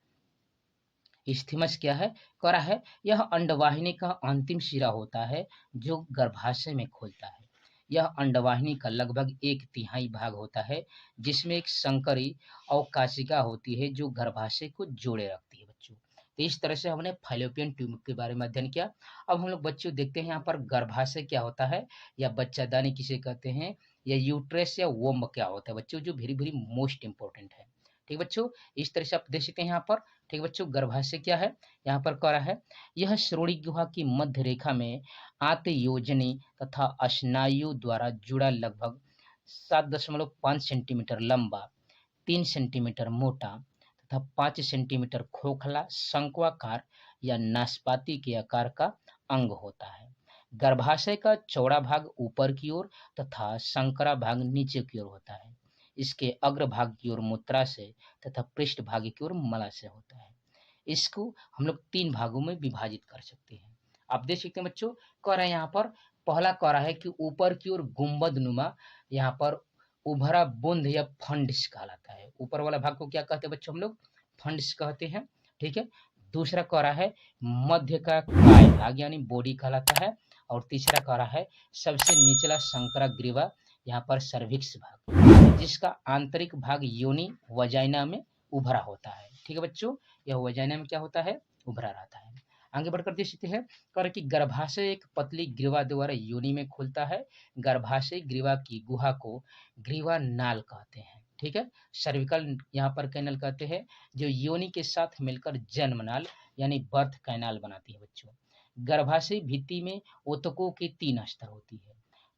इस्थीमस क्या है? करा है यह अंडवाहिनी का अंतिम सिरा होता है जो गर्भाशय में खोलता है। यह अंडवाहिनी का लगभग 1/3 भाग होता है जिसमें एक संकरी अवकाशिका होती है जो गर्भाशय को जोड़े रखती है बच्चों। तो इस तरह से हमने फाइलोपियन ट्यूब के बारे में अध्ययन किया। अब हम लोग बच्चों देखते हैं यहाँ पर गर्भाशय क्या होता है या बच्चादानी किसे कहते हैं या यूट्रस या वोम्ब क्या होता है बच्चों, जो वेरी वेरी मोस्ट इंपॉर्टेंट है। ठीक बच्चों, इस तरह से आप देख सकते हैं यहाँ पर। ठीक बच्चों, गर्भाशय क्या है? यहाँ पर कह रहा है यह श्रोणि गुहा की मध्य रेखा में आंतयोजनी तथा स्नायु द्वारा जुड़ा लगभग 7.5 सेंटीमीटर लंबा, 3 सेंटीमीटर मोटा तथा 5 सेंटीमीटर खोखला शंक्वाकार या नाशपाती के आकार का अंग होता है। गर्भाशय का चौड़ा भाग ऊपर की ओर तथा संकरा भाग नीचे की ओर होता है। इसके अग्रभाग की ओर मूत्राशय तथा पृष्ठ भाग की ओर मलाशय होता है। इसको हम लोग 3 भागों में विभाजित कर सकते हैं। आप देख सकते हैं बच्चों, कह रहा है यहाँ पर पहला कह रहा है कि ऊपर की ओर गुंबद नुमा यहाँ पर उभरा बूंद या फंड्स कहलाता है। ऊपर वाला भाग को क्या कहते हैं बच्चों? हम लोग फंड्स कहते हैं। ठीक है, दूसरा कह रहा है मध्य का काय भाग यानी बॉडी कहलाता है और तीसरा कह रहा है सबसे निचला संकरा ग्रीवा यहाँ पर सर्विक्स भाग, जिसका आंतरिक भाग योनि वजाइना में उभरा होता है। ठीक है बच्चों, यह वजाइना में क्या होता है? उभरा रहता है। आगे बढ़कर देख सकते हैं कर कि गर्भाशय एक पतली ग्रीवा द्वारा योनि में खुलता है। गर्भाशय ग्रीवा की गुहा को ग्रीवा नाल कहते हैं। ठीक है, सर्विकल यहाँ पर कैनल कहते हैं, जो योनि के साथ मिलकर जन्म नाल यानी बर्थ कैनाल बनाती है बच्चों। गर्भाशय भित्ति में ऊतकों की 3 स्तर होती है।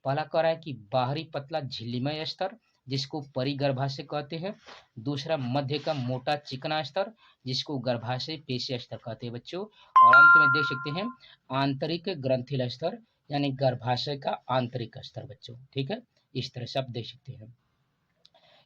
पहला कह रहा है कि बाहरी पतला झिल्लीमय स्तर जिसको परिगर्भाशय कहते हैं। दूसरा मध्य का मोटा चिकना स्तर जिसको गर्भाशय पेशी स्तर कहते हैं बच्चों। और अंत में देख सकते हैं आंतरिक ग्रंथिल स्तर यानी गर्भाशय का आंतरिक स्तर बच्चों। ठीक है, इस तरह से आप देख सकते हैं।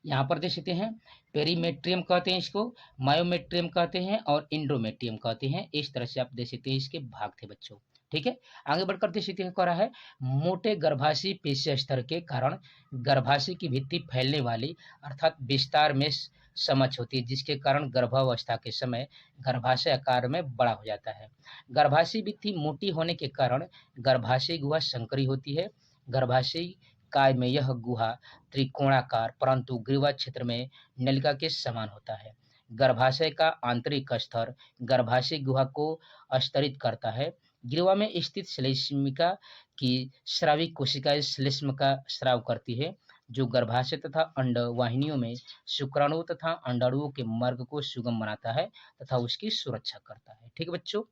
यहाँ पर देख सकते हैं पेरीमेट्रियम कहते हैं इसको, मायोमेट्रियम कहते हैं और इंडोमेट्रियम कहते हैं। इस तरह से आप देख सकते हैं इसके भाग थे बच्चों। ठीक है, आगे बढ़कर देख सकते हैं कह रहा है मोटे गर्भाशय पेशी स्तर के कारण गर्भाशय की भित्ति फैलने वाली अर्थात विस्तार में समक्ष होती है, जिसके कारण गर्भावस्था के समय गर्भाशय आकार में बड़ा हो जाता है। गर्भाशय भित्ति मोटी होने के कारण गर्भाशय गुहा संकरी होती है। गर्भाशय काय में यह गुहा त्रिकोणाकार परंतु ग्रीवा क्षेत्र में नलिका के समान होता है। गर्भाशय का आंतरिक स्तर गर्भाशय गुहा को स्तरित करता है। ग्रीवा में स्थित श्लेष्मिका की स्रावी कोशिकाएं श्लेष्म का स्राव करती है, जो गर्भाशय तथा अंड वाहिनियों में शुक्राणु तथा अंडाणुओं के मार्ग को सुगम बनाता है तथा उसकी सुरक्षा करता है। ठीक है बच्चों,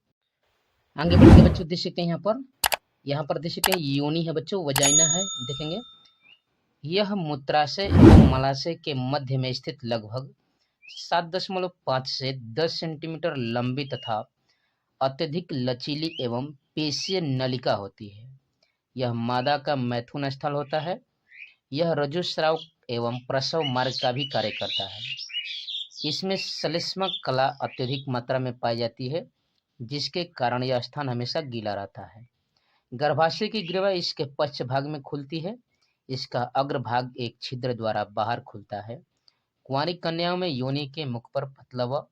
आगे बढ़ के बच्चों देख सकते हैं यहाँ पर देख सकते हैं योनि है बच्चों, वजाइना है। देखेंगे यह मूत्राशय एवं मलाशय के मध्य में स्थित लगभग 7.5 से 10 सेंटीमीटर लंबी तथा अत्यधिक लचीली एवं पेशीय नलिका होती है। यह मादा का मैथुन स्थल होता है। यह रजुस्राव एवं प्रसव मार्ग का भी कार्य करता है। इसमें श्लेष्मक कला अत्यधिक मात्रा में पाई जाती है, जिसके कारण यह स्थान हमेशा गीला रहता है। गर्भाशय की ग्रीवा इसके पश्च भाग में खुलती है। इसका अग्रभाग एक छिद्र द्वारा बाहर खुलता है। कुंवारी कन्याओं में योनि के मुख पर पतला व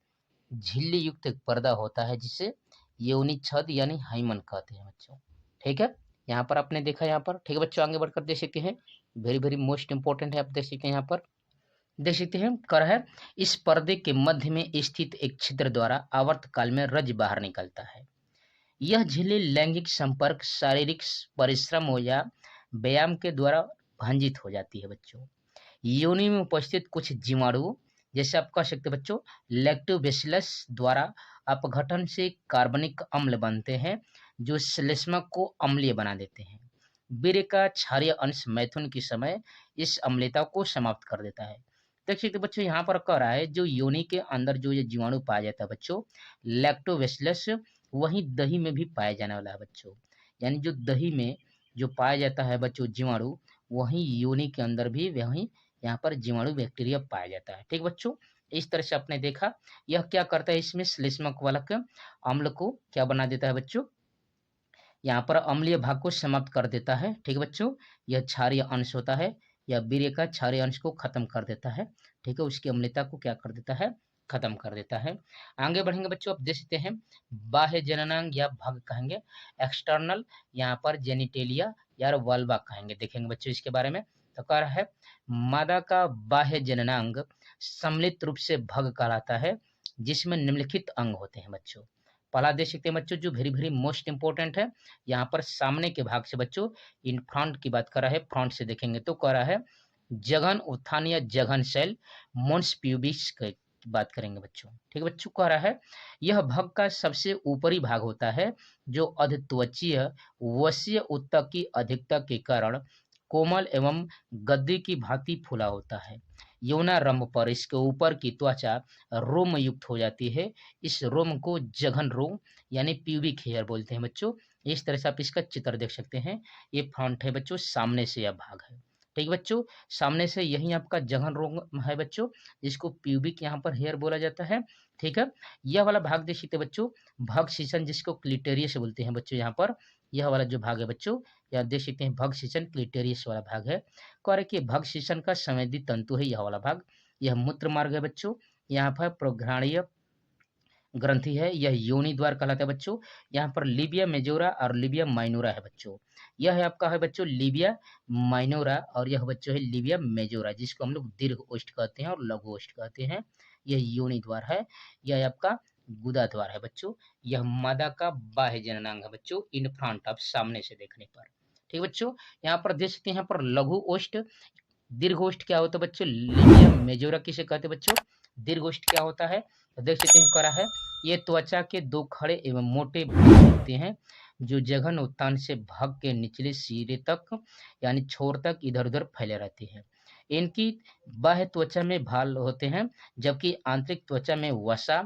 झिल्ली युक्त एक पर्दा होता है, जिसे योनि छद यानी हाइमन कहते हैं बच्चों। ठीक है, यहाँ पर आपने देखा यहाँ पर। ठीक है बच्चों, आगे बढ़कर देख सकते हैं वेरी वेरी मोस्ट इंपॉर्टेंट है। आप देख सकते हैं यहाँ पर देख सकते हैं कर है इस पर्दे के मध्य में स्थित एक छिद्र द्वारा आवर्त काल में रज बाहर निकलता है। यह झिल्ली लैंगिक संपर्क, शारीरिक परिश्रम हो या व्यायाम के द्वारा भंजित हो जाती है बच्चों। योनि में उपस्थित कुछ जीवाणु जैसे आप कह सकते बच्चों लैक्टोबैसिलस द्वारा अपघटन से कार्बनिक अम्ल बनते हैं, जो श्लेष्मक को अम्लीय बना देते हैं। वीर्य का क्षारीय अंश मैथुन के समय इस अम्लता को समाप्त कर देता है। देख सकते बच्चों यहाँ पर कह रहा है जो योनि के अंदर जो ये जीवाणु पाया जाता है बच्चों लैक्टोबैसिलस, वही दही में भी पाया जाने वाला है बच्चों। यानी जो दही में जो पाया जाता है बच्चों जीवाणु, वही योनि के अंदर भी वही यहाँ पर जीवाणु बैक्टीरिया पाया जाता है। ठीक बच्चों, इस तरह से आपने देखा यह क्या करता है, इसमें श्लेष्मक वालक अम्ल को क्या बना देता है बच्चों, यहाँ पर अम्लीय भाग को समाप्त कर देता है। ठीक है बच्चों, यह क्षारीय अंश होता है, यह वीर्य का क्षारीय अंश को खत्म कर देता है। ठीक है, उसकी अम्लता को क्या कर देता है, खत्म कर देता है। आगे बढ़ेंगे बच्चों, आप देख सकते हैं बाह्य जननांग या भाग कहेंगे, एक्सटर्नल यहाँ पर जेनिटेलिया या वल्वा कहेंगे। देखेंगे बच्चों इसके बारे में। तो कह रहा है मादा का बाह्य जननांग सम्मिलित रूप से भग कहलाता है, जिसमें निम्नलिखित अंग होते हैं बच्चों। पहला देख सकते हैं बच्चों जो वेरी वेरी मोस्ट इंपॉर्टेंट है, यहाँ पर सामने के भाग से बच्चों इन फ्रंट की बात कर रहा है, फ्रंट से देखेंगे तो कह रहा है जघन उत्थान या जघन शैल मोन्स प्यूबिस की बात करेंगे बच्चों। ठीक है बच्चों, कह रहा है यह भग का सबसे ऊपरी भाग होता है, जो अधत्वचीय वसीय उत्तक की अधिकता के कारण कोमल एवं गद्दी की भांति फूला होता है। यौनारंभ पर इसके ऊपर की त्वचा रोम युक्त हो जाती है। इस रोम को जघन रोम यानी प्यूबिक हेयर बोलते हैं बच्चों। इस तरह से आप इसका चित्र देख सकते हैं। ये फ्रंट है बच्चों, सामने से यह भाग है। ठीक बच्चों, सामने से यही आपका जघन रोम है बच्चों, जिसको प्यूबिक यहाँ पर हेयर बोला जाता है। ठीक है, यह वाला भाग देख सकते बच्चों भग सीसन, जिसको क्लिटेरियस बोलते हैं बच्चों। यहाँ पर यह वाला जो भाग है बच्चों, यह देख सकते हैं भग सीसन क्लिटेरियस वाला भाग है। कह रहे कि भग सीसन का संवेदी तंतु है यह वाला भाग। यह मूत्र मार्ग है बच्चों। यहाँ पर प्रोघ्राणीय ग्रंथि है, यह योनि द्वार कहलाता है बच्चों। यहाँ पर लिबिया मेजोरा और लिबिया माइनोरा है बच्चों। यह है आपका है बच्चों लिबिया माइनोरा और यह बच्चों है लिबिया मेजोरा, जिसको हम लोग दीर्घ ओष्ठ कहते हैं और लघु ओष्ठ कहते हैं। यह योनि द्वार है। यह आपका गुदा द्वार है बच्चों। यह मादा का बाह्य जननांग है बच्चों, इन फ्रंट ऑफ, सामने से देखने पर। ठीक बच्चों, यहाँ पर देख सकते हैं, यहाँ पर लघु ओष्ठ, दीर्घ ओष्ठ क्या होता है बच्चों, लिबिया मेजोरा किसे कहते हैं बच्चों, दीर्घ ओष्ठ क्या होता है, तो देख सकते हैं करा है, ये त्वचा के दो खड़े एवं मोटे भाग होते हैं जो जघन उत्तान से भाग के निचले सिरे तक यानी छोर तक इधर उधर फैले रहते हैं। इनकी बाह्य त्वचा में भाल होते हैं, जबकि आंतरिक त्वचा में वसा,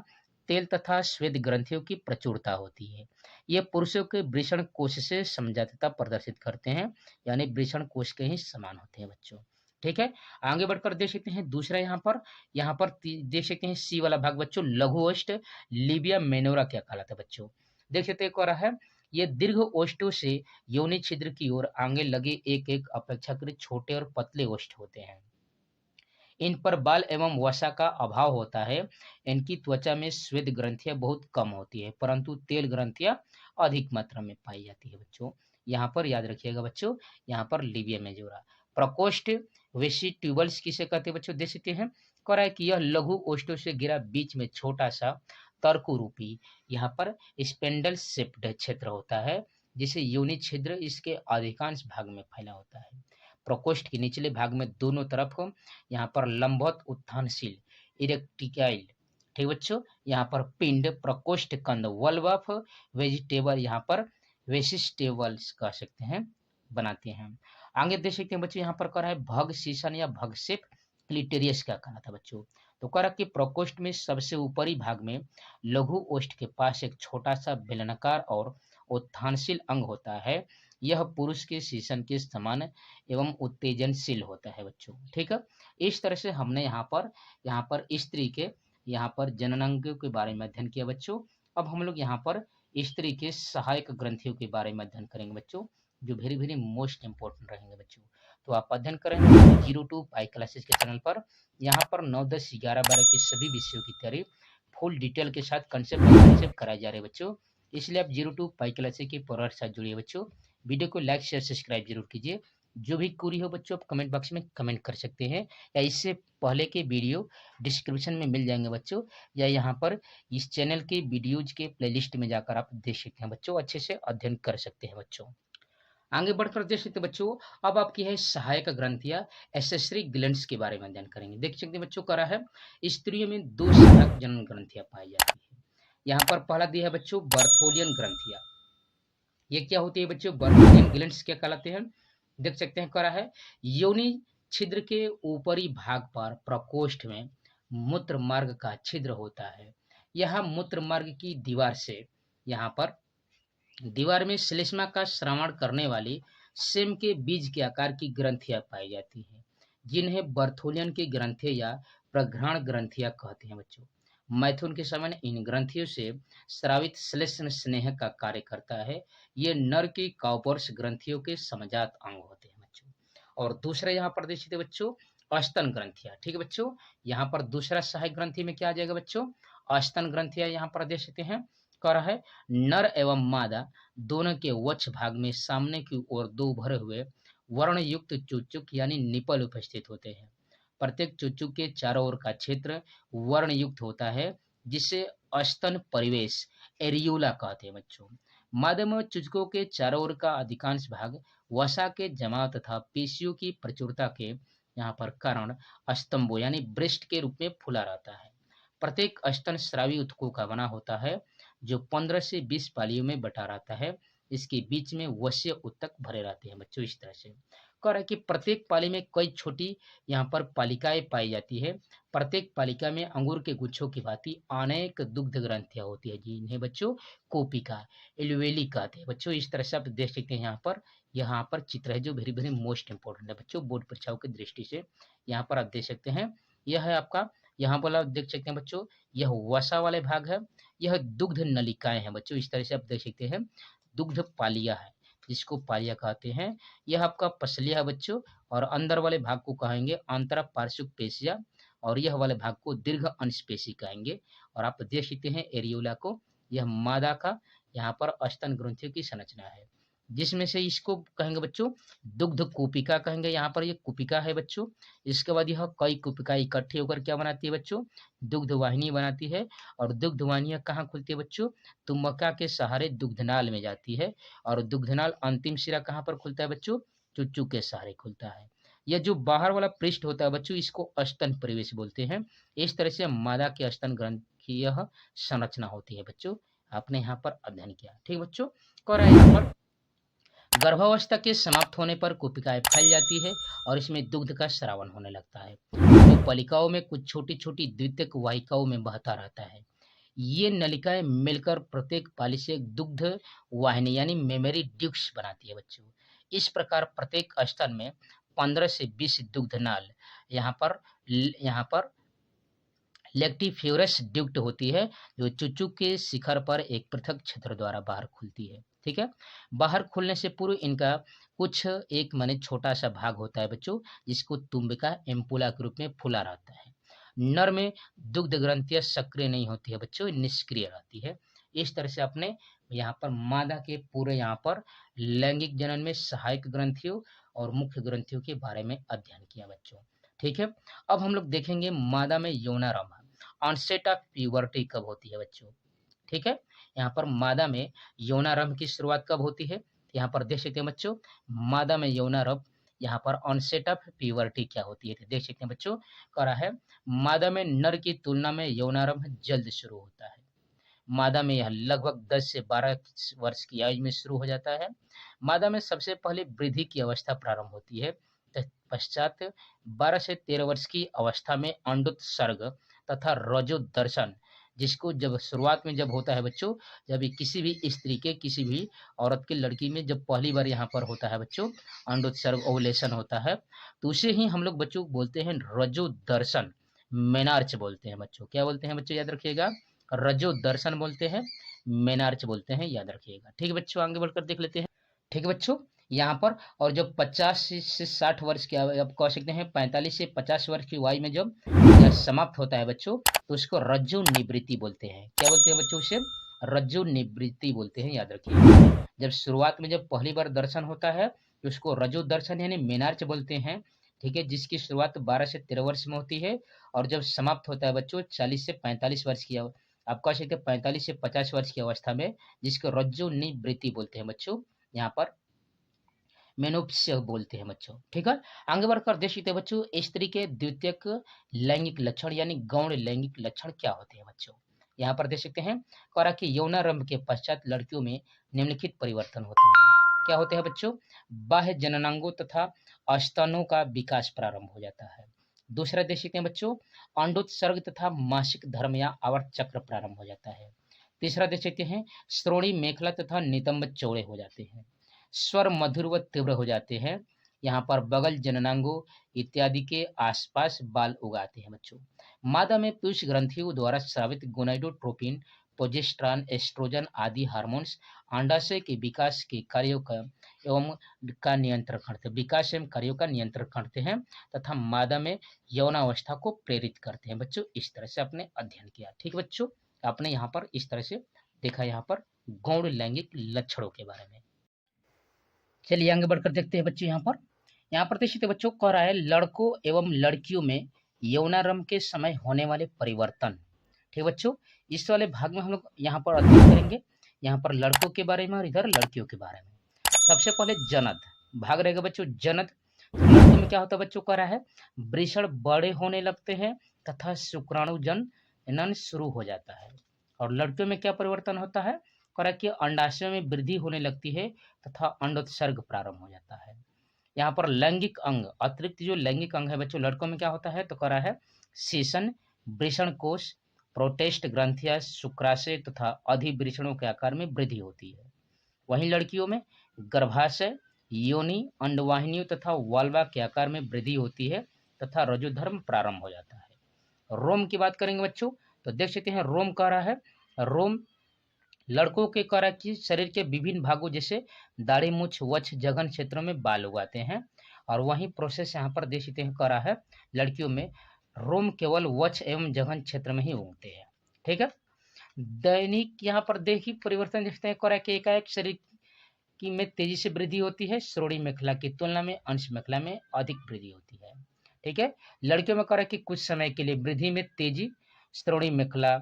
तेल तथा श्वेत ग्रंथियों की प्रचुरता होती है। ये पुरुषों के वृषण कोश से समझाता प्रदर्शित करते हैं, यानी वृषण कोश के ही समान होते हैं बच्चों। ठीक है, आगे बढ़कर देख सकते हैं दूसरा, यहाँ पर देख सकते हैं सी वाला भाग बच्चों, लघु ओष्ठ, लिबिया मेनोरा क्या कहलाता है बच्चों। देख सकते हैं है, ये दीर्घ ओष्ठों से योनि छिद्र की ओर आगे लगे एक एक अपेक्षाकृत छोटे और पतले ओष्ठ होते हैं। इन पर बाल एवं वसा का अभाव होता है। इनकी त्वचा में श्वेत ग्रंथियां बहुत कम होती है, परंतु तेल ग्रंथियां अधिक मात्रा में पाई जाती है बच्चों। यहाँ पर याद रखिएगा बच्चों, यहाँ पर लिबिया मेजोरा। प्रकोष्ठ वेसिट्यूबल्स किसे कहते हैं बच्चों, देख सकते हैं कह रहा है कि यह लघु ओष्ठों से घिरा बीच में छोटा सा तर्कु रूपी यहाँ पर स्पेंडल शेप्ड क्षेत्र होता है, जिसे योनि छिद्र इसके अधिकांश भाग में फैला होता है। प्रकोष्ठ के निचले भाग में दोनों तरफ यहाँ पर लंबवत उत्थानशील इरेक्टिकाइल, ठीक बच्चों, यहाँ पर पिंड, प्रकोष्ठ कंद, वल्व ऑफ वेजिटेबल, यहाँ पर वेसिस्टेबल्स कह सकते हैं, बनाते हैं। आगे देख सकते हैं बच्चों, यहाँ पर कह रहा है भग शीशन या भगसेप क्लिटेरियस का कहना था बच्चों। तो कह रहा कि प्रकोष्ठ में सबसे ऊपरी भाग में लघु ओष्ठ के पास एक छोटा सा बेलनाकार और उत्थानशील अंग होता है। यह पुरुष के शीशन के समान एवं उत्तेजनशील होता है बच्चों। ठीक है, इस तरह से हमने यहाँ पर स्त्री के यहाँ पर जननांगों के बारे में अध्ययन किया बच्चों। अब हम लोग यहाँ पर स्त्री के सहायक ग्रंथियों के बारे में अध्ययन करेंगे बच्चों, जो वेरी वेरी मोस्ट इंपॉर्टेंट रहेंगे बच्चों। तो आप अध्ययन करेंगे 02 पाई क्लासेस के चैनल पर। यहाँ पर 9, 10, 11, 12 के सभी विषयों की तैयारी फुल डिटेल के साथ कंसेप्ट कराए जा रहे हैं बच्चों। इसलिए आप 02 पाई क्लासेस के परिवार के साथ जुड़िए बच्चों। वीडियो को लाइक शेयर सब्सक्राइब जरूर कीजिए। जो भी क्वेरी हो बच्चों आप कमेंट बॉक्स में कमेंट कर सकते हैं, या इससे पहले के वीडियो डिस्क्रिप्शन में मिल जाएंगे बच्चों, या यहाँ पर इस चैनल के वीडियोज के प्लेलिस्ट में जाकर आप देख सकते हैं बच्चों, अच्छे से अध्ययन कर सकते हैं बच्चों। आगे बढ़कर देख सकते बच्चों, अब आपकी है सहायक ग्रंथियां एसेसरी ग्लैंड्स के बारे में अध्ययन करेंगे। देख सकते बच्चों, करा है स्त्रियों में 2 सहायक जनन ग्रंथियां पाई जाती है। यहाँ पर पहला दिया है बच्चों बर्थोलियन ग्रंथियां। ये क्या होती है बच्चों, बर्थोलियन ग्लैंड्स क्या कहलाते हैं, देख सकते हैं करा है योनि छिद्र के ऊपरी भाग पर प्रकोष्ठ में मूत्र मार्ग का छिद्र होता है। यह मूत्र मार्ग की दीवार से यहाँ पर दीवार में श्लेष्मा का श्रवण करने वाली सेम के बीज के आकार की ग्रंथियां पाई जाती हैं, जिन्हें बर्थोलियन की ग्रंथियां या प्रघ्राण ग्रंथियां कहते हैं बच्चों। मैथुन के समय इन ग्रंथियों से स्रावित श्लेष्म स्नेह का कार्य करता है। ये नर की काउपर्स ग्रंथियों के समजात अंग होते हैं बच्चों। और दूसरा यहाँ पर देखिए बच्चों अस्तन ग्रंथियां। ठीक है बच्चों, यहाँ पर दूसरा सहायक ग्रंथि में क्या आ जाएगा बच्चों, अस्तन ग्रंथियां। यहाँ पर देख सकते हैं कर है नर एवं मादा दोनों के वक्ष भाग में सामने की ओर 2 भरे हुए वर्ण युक्त चुचुक यानी निपल उपस्थित होते हैं। प्रत्येक चुचुक के चारों ओर का क्षेत्र वर्ण युक्त होता है, जिसे अस्तन परिवेश एरियोला कहते हैं बच्चों। मादा में चुचकों के चारों ओर का अधिकांश भाग वसा के जमाव तथा पेशियों की प्रचुरता के यहाँ पर कारण स्तंभों यानी ब्रेस्ट के रूप में फूला रहता है। प्रत्येक स्तन स्रावी उत्तकों का बना होता है, जो 15 से 20 पालियों में बटा रहता है। इसके बीच में वश्य उत्तक भरे रहते हैं बच्चों। इस तरह से कह रहा है कि प्रत्येक पाली में कई छोटी यहाँ पर पालिकाएं पाई जाती है। प्रत्येक पालिका में अंगूर के गुच्छों की भांति अनेक दुग्ध ग्रंथियां होती है, जिन्हें बच्चों कोपिका एलुवेली कहते हैं बच्चों। इस तरह से आप देख सकते हैं यहाँ पर चित्र है जो वेरी वेरी मोस्ट इंपॉर्टेंट है बच्चों बोर्ड परीक्षाओं की दृष्टि से। यहाँ पर आप देख सकते हैं यह है आपका, यहाँ पर आप देख सकते हैं बच्चों यह वसा वाले भाग है, यह दुग्ध नलिकाएं हैं बच्चों। इस तरह से आप देख सकते हैं दुग्ध पालिया है, जिसको पालिया कहते हैं। यह आपका पसलिया है बच्चों, और अंदर वाले भाग को कहेंगे अंतरा पार्श्विक पेशिया, और यह वाले भाग को दीर्घ अंश पेशी कहेंगे। और आप देख सकते हैं एरियोला को, यह मादा का यहाँ पर स्तन ग्रंथियों की संरचना है। जिसमें से इसको कहेंगे बच्चों दुग्ध कूपिका कहेंगे। यहाँ पर ये कूपिका है बच्चों। इसके बाद यह कई कूपिका इकट्ठी होकर क्या बनाती है बच्चों, दुग्ध वाहिनी बनाती है। और दुग्ध वाहिनियाँ कहाँ खुलती है बच्चों, तुम्बका के सहारे दुग्धनाल में जाती है। और दुग्धनाल अंतिम सिरा कहाँ पर खुलता है बच्चों, चुच्चू के सहारे खुलता है। यह जो बाहर वाला पृष्ठ होता है बच्चों, इसको स्तन परिवेश बोलते हैं। इस तरह से मादा के स्तन ग्रंथ की यह संरचना होती है बच्चों। आपने यहाँ पर अध्ययन किया, ठीक बच्चों। और यहाँ पर गर्भावस्था के समाप्त होने पर कोशिकाएं फैल जाती है और इसमें दुग्ध का स्रावन होने लगता है, जो पलिकाओं में कुछ छोटी छोटी द्वितीयक वाहिकाओं में बहता रहता है। ये नलिकाएं मिलकर प्रत्येक पाली से एक दुग्ध वाहिनी यानी मेमरी ड्यूक्स बनाती है बच्चों। इस प्रकार प्रत्येक स्तन में 15 से 20 दुग्धनाल यहाँ पर लेक्टिफ्यूरस ड्यूक्ट होती है, जो चुच्चू के शिखर पर एक पृथक क्षेत्र द्वारा बाहर खुलती है। ठीक है, बाहर खुलने से पूर्व इनका कुछ एक माने छोटा सा भाग होता है बच्चों, जिसको तुम्बिका एम्पुला के रूप में फूला रहता है। नर में दुग्ध ग्रंथियां सक्रिय नहीं होती है बच्चों, निष्क्रिय रहती है। इस तरह से अपने यहाँ पर मादा के पूरे यहाँ पर लैंगिक जनन में सहायक ग्रंथियों और मुख्य ग्रंथियों के बारे में अध्ययन किया बच्चों। ठीक है, अब हम लोग देखेंगे मादा में यौनारंभ, ऑनसेट ऑफ प्यूबर्टी कब होती है बच्चों। ठीक है, यहाँ पर मादा में यौनारंभ की शुरुआत कब होती है, यहाँ पर देख सकते हैं बच्चों, मादा में यौनारंभ यहाँ पर ऑनसेट ऑफ प्यूबर्टी क्या होती है, देख सकते हैं बच्चों। करा है मादा में नर की तुलना में यौनारंभ जल्द शुरू होता है। मादा में यह लगभग 10 से 12 वर्ष की आयु में शुरू हो जाता है। मादा में सबसे पहले वृद्धि की अवस्था प्रारंभ होती है, पश्चात 12 से 13 वर्ष की अवस्था में अंडोत्सर्ग तथा रजोदर्शन, जिसको जब शुरुआत में जब होता है बच्चों, जब किसी भी स्त्री के किसी भी औरत की लड़की में जब पहली बार यहाँ पर होता है बच्चों अंडोत्सर्ग ओवुलेशन होता है, तो उसे ही हम लोग बच्चों बोलते हैं रजोदर्शन, मेनार्च बोलते हैं बच्चों। क्या बोलते हैं बच्चों, याद रखिएगा, रजोदर्शन बोलते हैं, मेनार्च बोलते हैं, याद रखिएगा। ठीक है बच्चों, आगे बढ़कर देख लेते हैं। ठीक है बच्चों, यहाँ पर और जब 50 से 60 वर्ष की अब कह सकते हैं 45 से 50 वर्ष की आयु में जब यह समाप्त होता है बच्चों, तो उसको रज्जु निवृत्ति बोलते हैं। क्या बोलते हैं बच्चों, उसे रज्जु निवृत्ति बोलते हैं, याद रखिए। जब शुरुआत में जब पहली बार दर्शन होता है तो उसको रजो दर्शन यानी मेनार्च बोलते हैं। ठीक है, जिसकी शुरुआत 12 से 13 वर्ष में होती है और जब समाप्त होता है बच्चों 40 से 45 वर्ष की आप कह सकते हैं 45 से 50 वर्ष की अवस्था में, जिसको रज्जु निवृत्ति बोलते हैं बच्चों, यहाँ पर मेनोप्सिस बोलते हैं बच्चों। ठीक है, आगे बढ़कर देख सकते हैं बच्चों स्त्री के द्वितीयक लैंगिक लक्षण यानी गौण लैंगिक लक्षण क्या होते हैं बच्चों। यहाँ पर देख सकते हैं करा कि यौनारंभ के पश्चात लड़कियों में निम्नलिखित परिवर्तन होते हैं। क्या होते हैं बच्चों, बाह्य जननांगों तथा स्तनों का विकास प्रारंभ हो जाता है। दूसरा देख सकते हैं बच्चों अंडोत्सर्ग तथा मासिक धर्म या आवर्त चक्र प्रारंभ हो जाता है। तीसरा देख सकते हैं श्रोणी मेखला तथा नितंब चौड़े हो जाते हैं। स्वर मधुर व तीव्र हो जाते हैं। यहाँ पर बगल जननांगों इत्यादि के आसपास बाल उगाते हैं बच्चों। मादा में पुरुष ग्रंथियों द्वारा स्रावित गोनाडोट्रोपिन, प्रोजेस्टेरॉन, एस्ट्रोजन आदि हार्मोन्स अंडाशय के विकास के कार्यों का नियंत्रण करते हैं, विकास एवं कार्यों का नियंत्रण करते हैं तथा मादा में यौनावस्था को प्रेरित करते हैं बच्चों। इस तरह से आपने अध्ययन किया। ठीक बच्चों, आपने यहाँ पर इस तरह से देखा यहाँ पर गौण लैंगिक लक्षणों के बारे में। चलिए आगे बढ़कर देखते हैं बच्चों। यहाँ पर देखिए बच्चों कह रहा है लड़कों एवं लड़कियों में यौनारंभ के समय होने वाले परिवर्तन। ठीक बच्चों, इस वाले भाग में हम लोग यहाँ पर अध्ययन करेंगे, यहाँ पर लड़कों के बारे में और इधर लड़कियों के बारे में। सबसे पहले जनद भाग रहेगा बच्चों, जनद। तो लड़कों में क्या होता है बच्चों, कह रहा है वृषण बड़े होने लगते हैं तथा शुक्राणु जनन शुरू हो जाता है। और लड़कियों में क्या परिवर्तन होता है, कह रहा है कि अंडाशय में वृद्धि होने लगती है तथा अंडोत्सर्ग प्रारंभ हो जाता है। यहाँ पर लैंगिक अंग अतिरिक्त जो लैंगिक अंग है बच्चों लड़कों में क्या होता है, तो कह रहा है सेशन, वृषण कोश, प्रोटेस्ट ग्रंथियां, शुक्राशय तथा अधिवृषणों के आकार में वृद्धि होती है। वहीं लड़कियों में गर्भाशय, योनि, अंडवाहिनियों तथा वाल्वा के आकार में वृद्धि होती है तथा रजोधर्म प्रारंभ हो जाता है। रोम की बात करेंगे बच्चों, तो देख सकते हैं रोम कह रहा है, रोम लड़कों के करा कि शरीर के विभिन्न भागों जैसे दाढ़ी, मूछ, वक्ष, जघन क्षेत्रों में बाल उगाते हैं। और वही प्रोसेस यहाँ पर देख सकते हैं करा है लड़कियों में रोम केवल वक्ष एवं जघन क्षेत्र में ही उगते हैं। ठीक है, दैनिक यहाँ पर देखिए परिवर्तन देखते हैं करा कि एकाएक शरीर कि में तेजी से वृद्धि होती है, श्रोणि मेखला की तुलना में अंश मेखला में अधिक वृद्धि होती है। ठीक है, लड़कियों में कह रहा है कि कुछ समय के लिए वृद्धि में तेजी, श्रोणि मेखला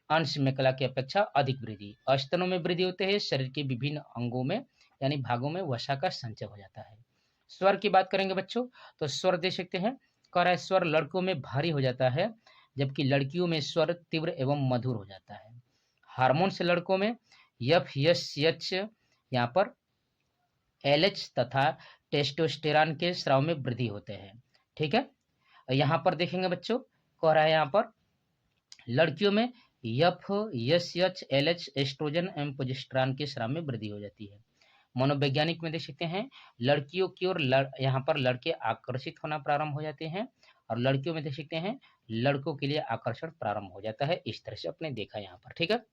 अंश मेखला की अपेक्षा अधिक वृद्धि। स्तनों में वृद्धि होते हैं, शरीर के विभिन्न अंगों में यानी भागों में वसा का संचय हो जाता है। स्वर की बात करेंगे बच्चों, तो स्वर देख सकते हैं, कह रहा है स्वर लड़कों में भारी हो जाता है, जबकि लड़कियों में स्वर तीव्र एवं मधुर हो जाता है। हार्मोन से लड़कों में FSH, यहाँ पर LH तथा टेस्टोस्टेरॉन के स्राव में वृद्धि होते हैं। ठीक है, यहाँ पर देखेंगे बच्चों, कह रहा है यहाँ पर लड़कियों में FSH, LH, एस्ट्रोजन एवं प्रोजेस्टेरॉन के स्राव में वृद्धि हो जाती है। मनोवैज्ञानिक में देख सकते हैं, लड़कियों की ओर यहाँ पर लड़के आकर्षित होना प्रारंभ हो जाते हैं, और लड़कियों में देख सकते हैं लड़कों के लिए आकर्षण प्रारंभ हो जाता है। इस तरह से अपने देखा यहाँ पर। ठीक है,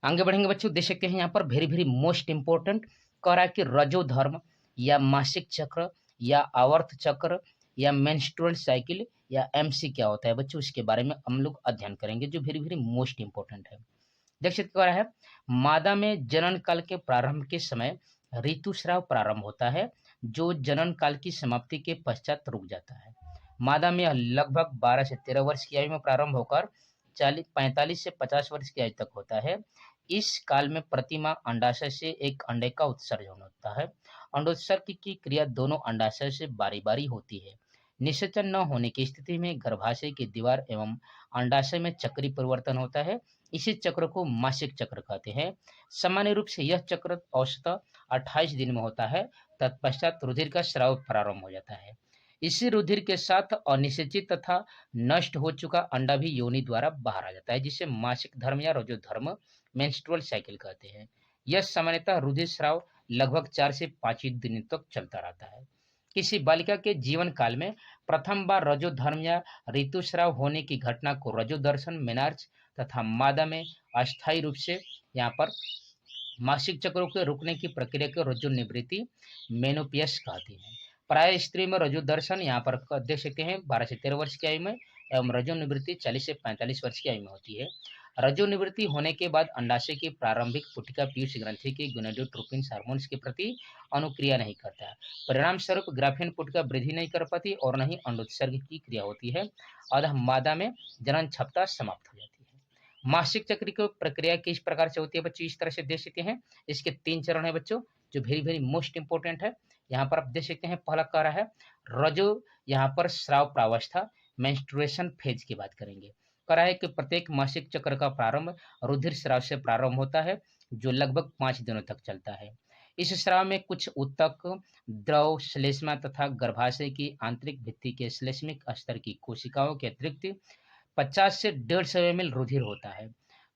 आगे बढ़ेंगे बच्चों, देख सकते हैं यहाँ पर वेरी वेरी मोस्ट इंपॉर्टेंट, कह रहा है कि रजोधर्म या मासिक चक्र या आवर्त चक्र या मेंस्ट्रुअल साइकिल या MC क्या होता है बच्चों, इसके बारे में हम लोग अध्ययन करेंगे, जो वेरी वेरी मोस्ट इंपॉर्टेंट है। देख सकते कह रहा है, मादा में जनन काल के प्रारंभ के समय ऋतुस्राव प्रारंभ होता है, जो जनन काल की समाप्ति के पश्चात रुक जाता है। मादा में लगभग 12 से 13 वर्ष की आयु में प्रारंभ होकर 45 से 50 वर्ष की आयु तक होता है। इस काल में प्रतिमाह अंडाशय से एक अंडे का उत्सर्जन होता है। अंडोत्सर्ग की क्रिया दोनों अंडाशय से बारी बारी होती है। निषेचन न होने की स्थिति में गर्भाशय की दीवार एवं अंडाशय में चक्रीय परिवर्तन होता है। इसी चक्र को मासिक चक्र कहते हैं। सामान्य रूप से यह चक्र औसतः 28 दिन में होता है। तत्पश्चात रुधिर का स्राव प्रारंभ हो जाता है। इसी रुधिर के साथ अनिषेचित तथा नष्ट हो चुका अंडा भी योनि द्वारा बाहर आ जाता है, जिसे मासिक धर्म या रजोधर्म मेंस्ट्रुअल साइकिल कहते हैं। यह सामान्यतः रुधिर स्राव लगभग 4 से 5 दिन तक चलता रहता है। किसी बालिका के जीवन काल में प्रथम बार रजोधर्म या ऋतुस्राव होने की घटना को रजोदर्शन मेनार्च तथा मादा में अस्थायी रूप से यहाँ पर मासिक चक्रों के रुकने की प्रक्रिया को रजो निवृत्ति मेनोपियस कहती है। प्राय स्त्री में रजो दर्शन यहाँ पर देख सकते हैं 12 से 13 वर्ष की आयु में, एवं रजो निवृत्ति 40 से 45 वर्ष की आयु में होती है। रजो निवृत्ति होने के बाद अंडाशय की प्रारंभिक पुटिका पीयूष ग्रंथि के गोनाडोट्रोपिन हार्मोन्स के प्रति अनुक्रिया नहीं करता है। परिणाम स्वरूप ग्राफियन पुटिका वृद्धि नहीं कर पाती और न ही अंडोत्सर्ग की क्रिया होती है। अतः मादा में जनन क्षमता समाप्त हो जाती है। मासिक चक्र की प्रक्रिया किस प्रकार से होती है बच्चों, इस तरह से देख सकते हैं। इसके 3 चरण है बच्चों, जो वेरी वेरी मोस्ट इंपोर्टेंट है। यहाँ पर आप देख सकते हैं, पहला कह रहा है रजो यहाँ पर स्राव प्रावस्था मेंस्ट्रुएशन फेज की बात करेंगे। कह रहा है कि प्रत्येक मासिक चक्र का प्रारंभ रुधिर स्राव से प्रारंभ होता है, जो लगभग 5 दिनों तक चलता है। इस स्राव में कुछ उत्तक, द्रव, श्लेष्मा तथा गर्भाशय की आंतरिक भित्ति के श्लेष्मिक स्तर की कोशिकाओं के अतिरिक्त 50 से 150 ml रुधिर होता है।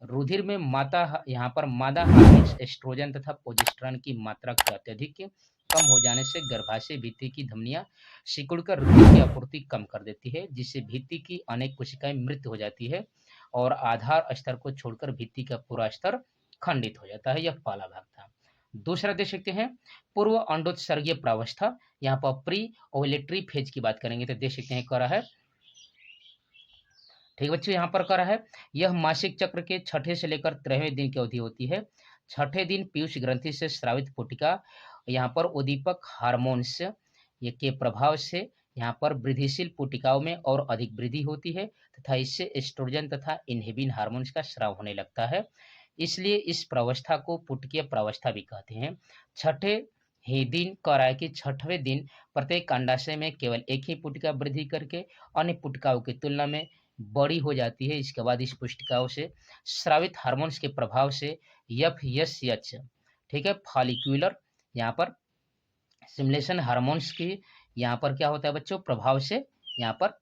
रुधिर में यहाँ पर मादा हार्मोन्स एस्ट्रोजन तथा प्रोजेस्टेरॉन की मात्रा के अत्यधिक कम हो जाने से गर्भाशय भित्ति की धमनियां सिकुड़कर रुधिर की आपूर्ति कम कर देती है, जिससे भित्ति की अनेक कोशिकाएं मृत हो जाती है और आधार स्तर को छोड़कर भित्ति का पूरा स्तर खंडित हो जाता है। यह पहला भाग था। दूसरा देख सकते हैं पूर्व अंडोत्सर्गीय प्रावस्था, यहाँ पर प्री ओवुलेटरी फेज की बात करेंगे तो देख सकते हैं, कह रहा है ठीक बच्चों, यहाँ पर कह रहा है यह मासिक चक्र के 6ठे से लेकर 13वें दिन की अवधि होती है। 6ठे दिन पीयूष ग्रंथि से स्रावित पुटिका यहाँ पर उद्दीपक हार्मोन्स के प्रभाव से यहाँ पर वृद्धिशील पुटिकाओं में और अधिक वृद्धि होती है तथा इससे एस्ट्रोजन तथा इनहिबिन हार्मोन्स का स्राव होने लगता है। इसलिए इस प्रावस्था को पुटकीय प्रावस्था भी कहते हैं। 6ठे ही दिन कह रहा है कि 6वें दिन प्रत्येक अंडाशय में केवल एक ही पुटिका वृद्धि करके अन्य पुटिकाओं की तुलना में बड़ी हो जाती है। इसके बाद इस पुष्टिकाओं से स्रावित हार्मोन्स के प्रभाव से FSH, ठीक है, फॉलिक्यूलर यहाँ पर सिमुलेशन हार्मोन्स की यहाँ पर क्या होता है बच्चों, प्रभाव से यहाँ पर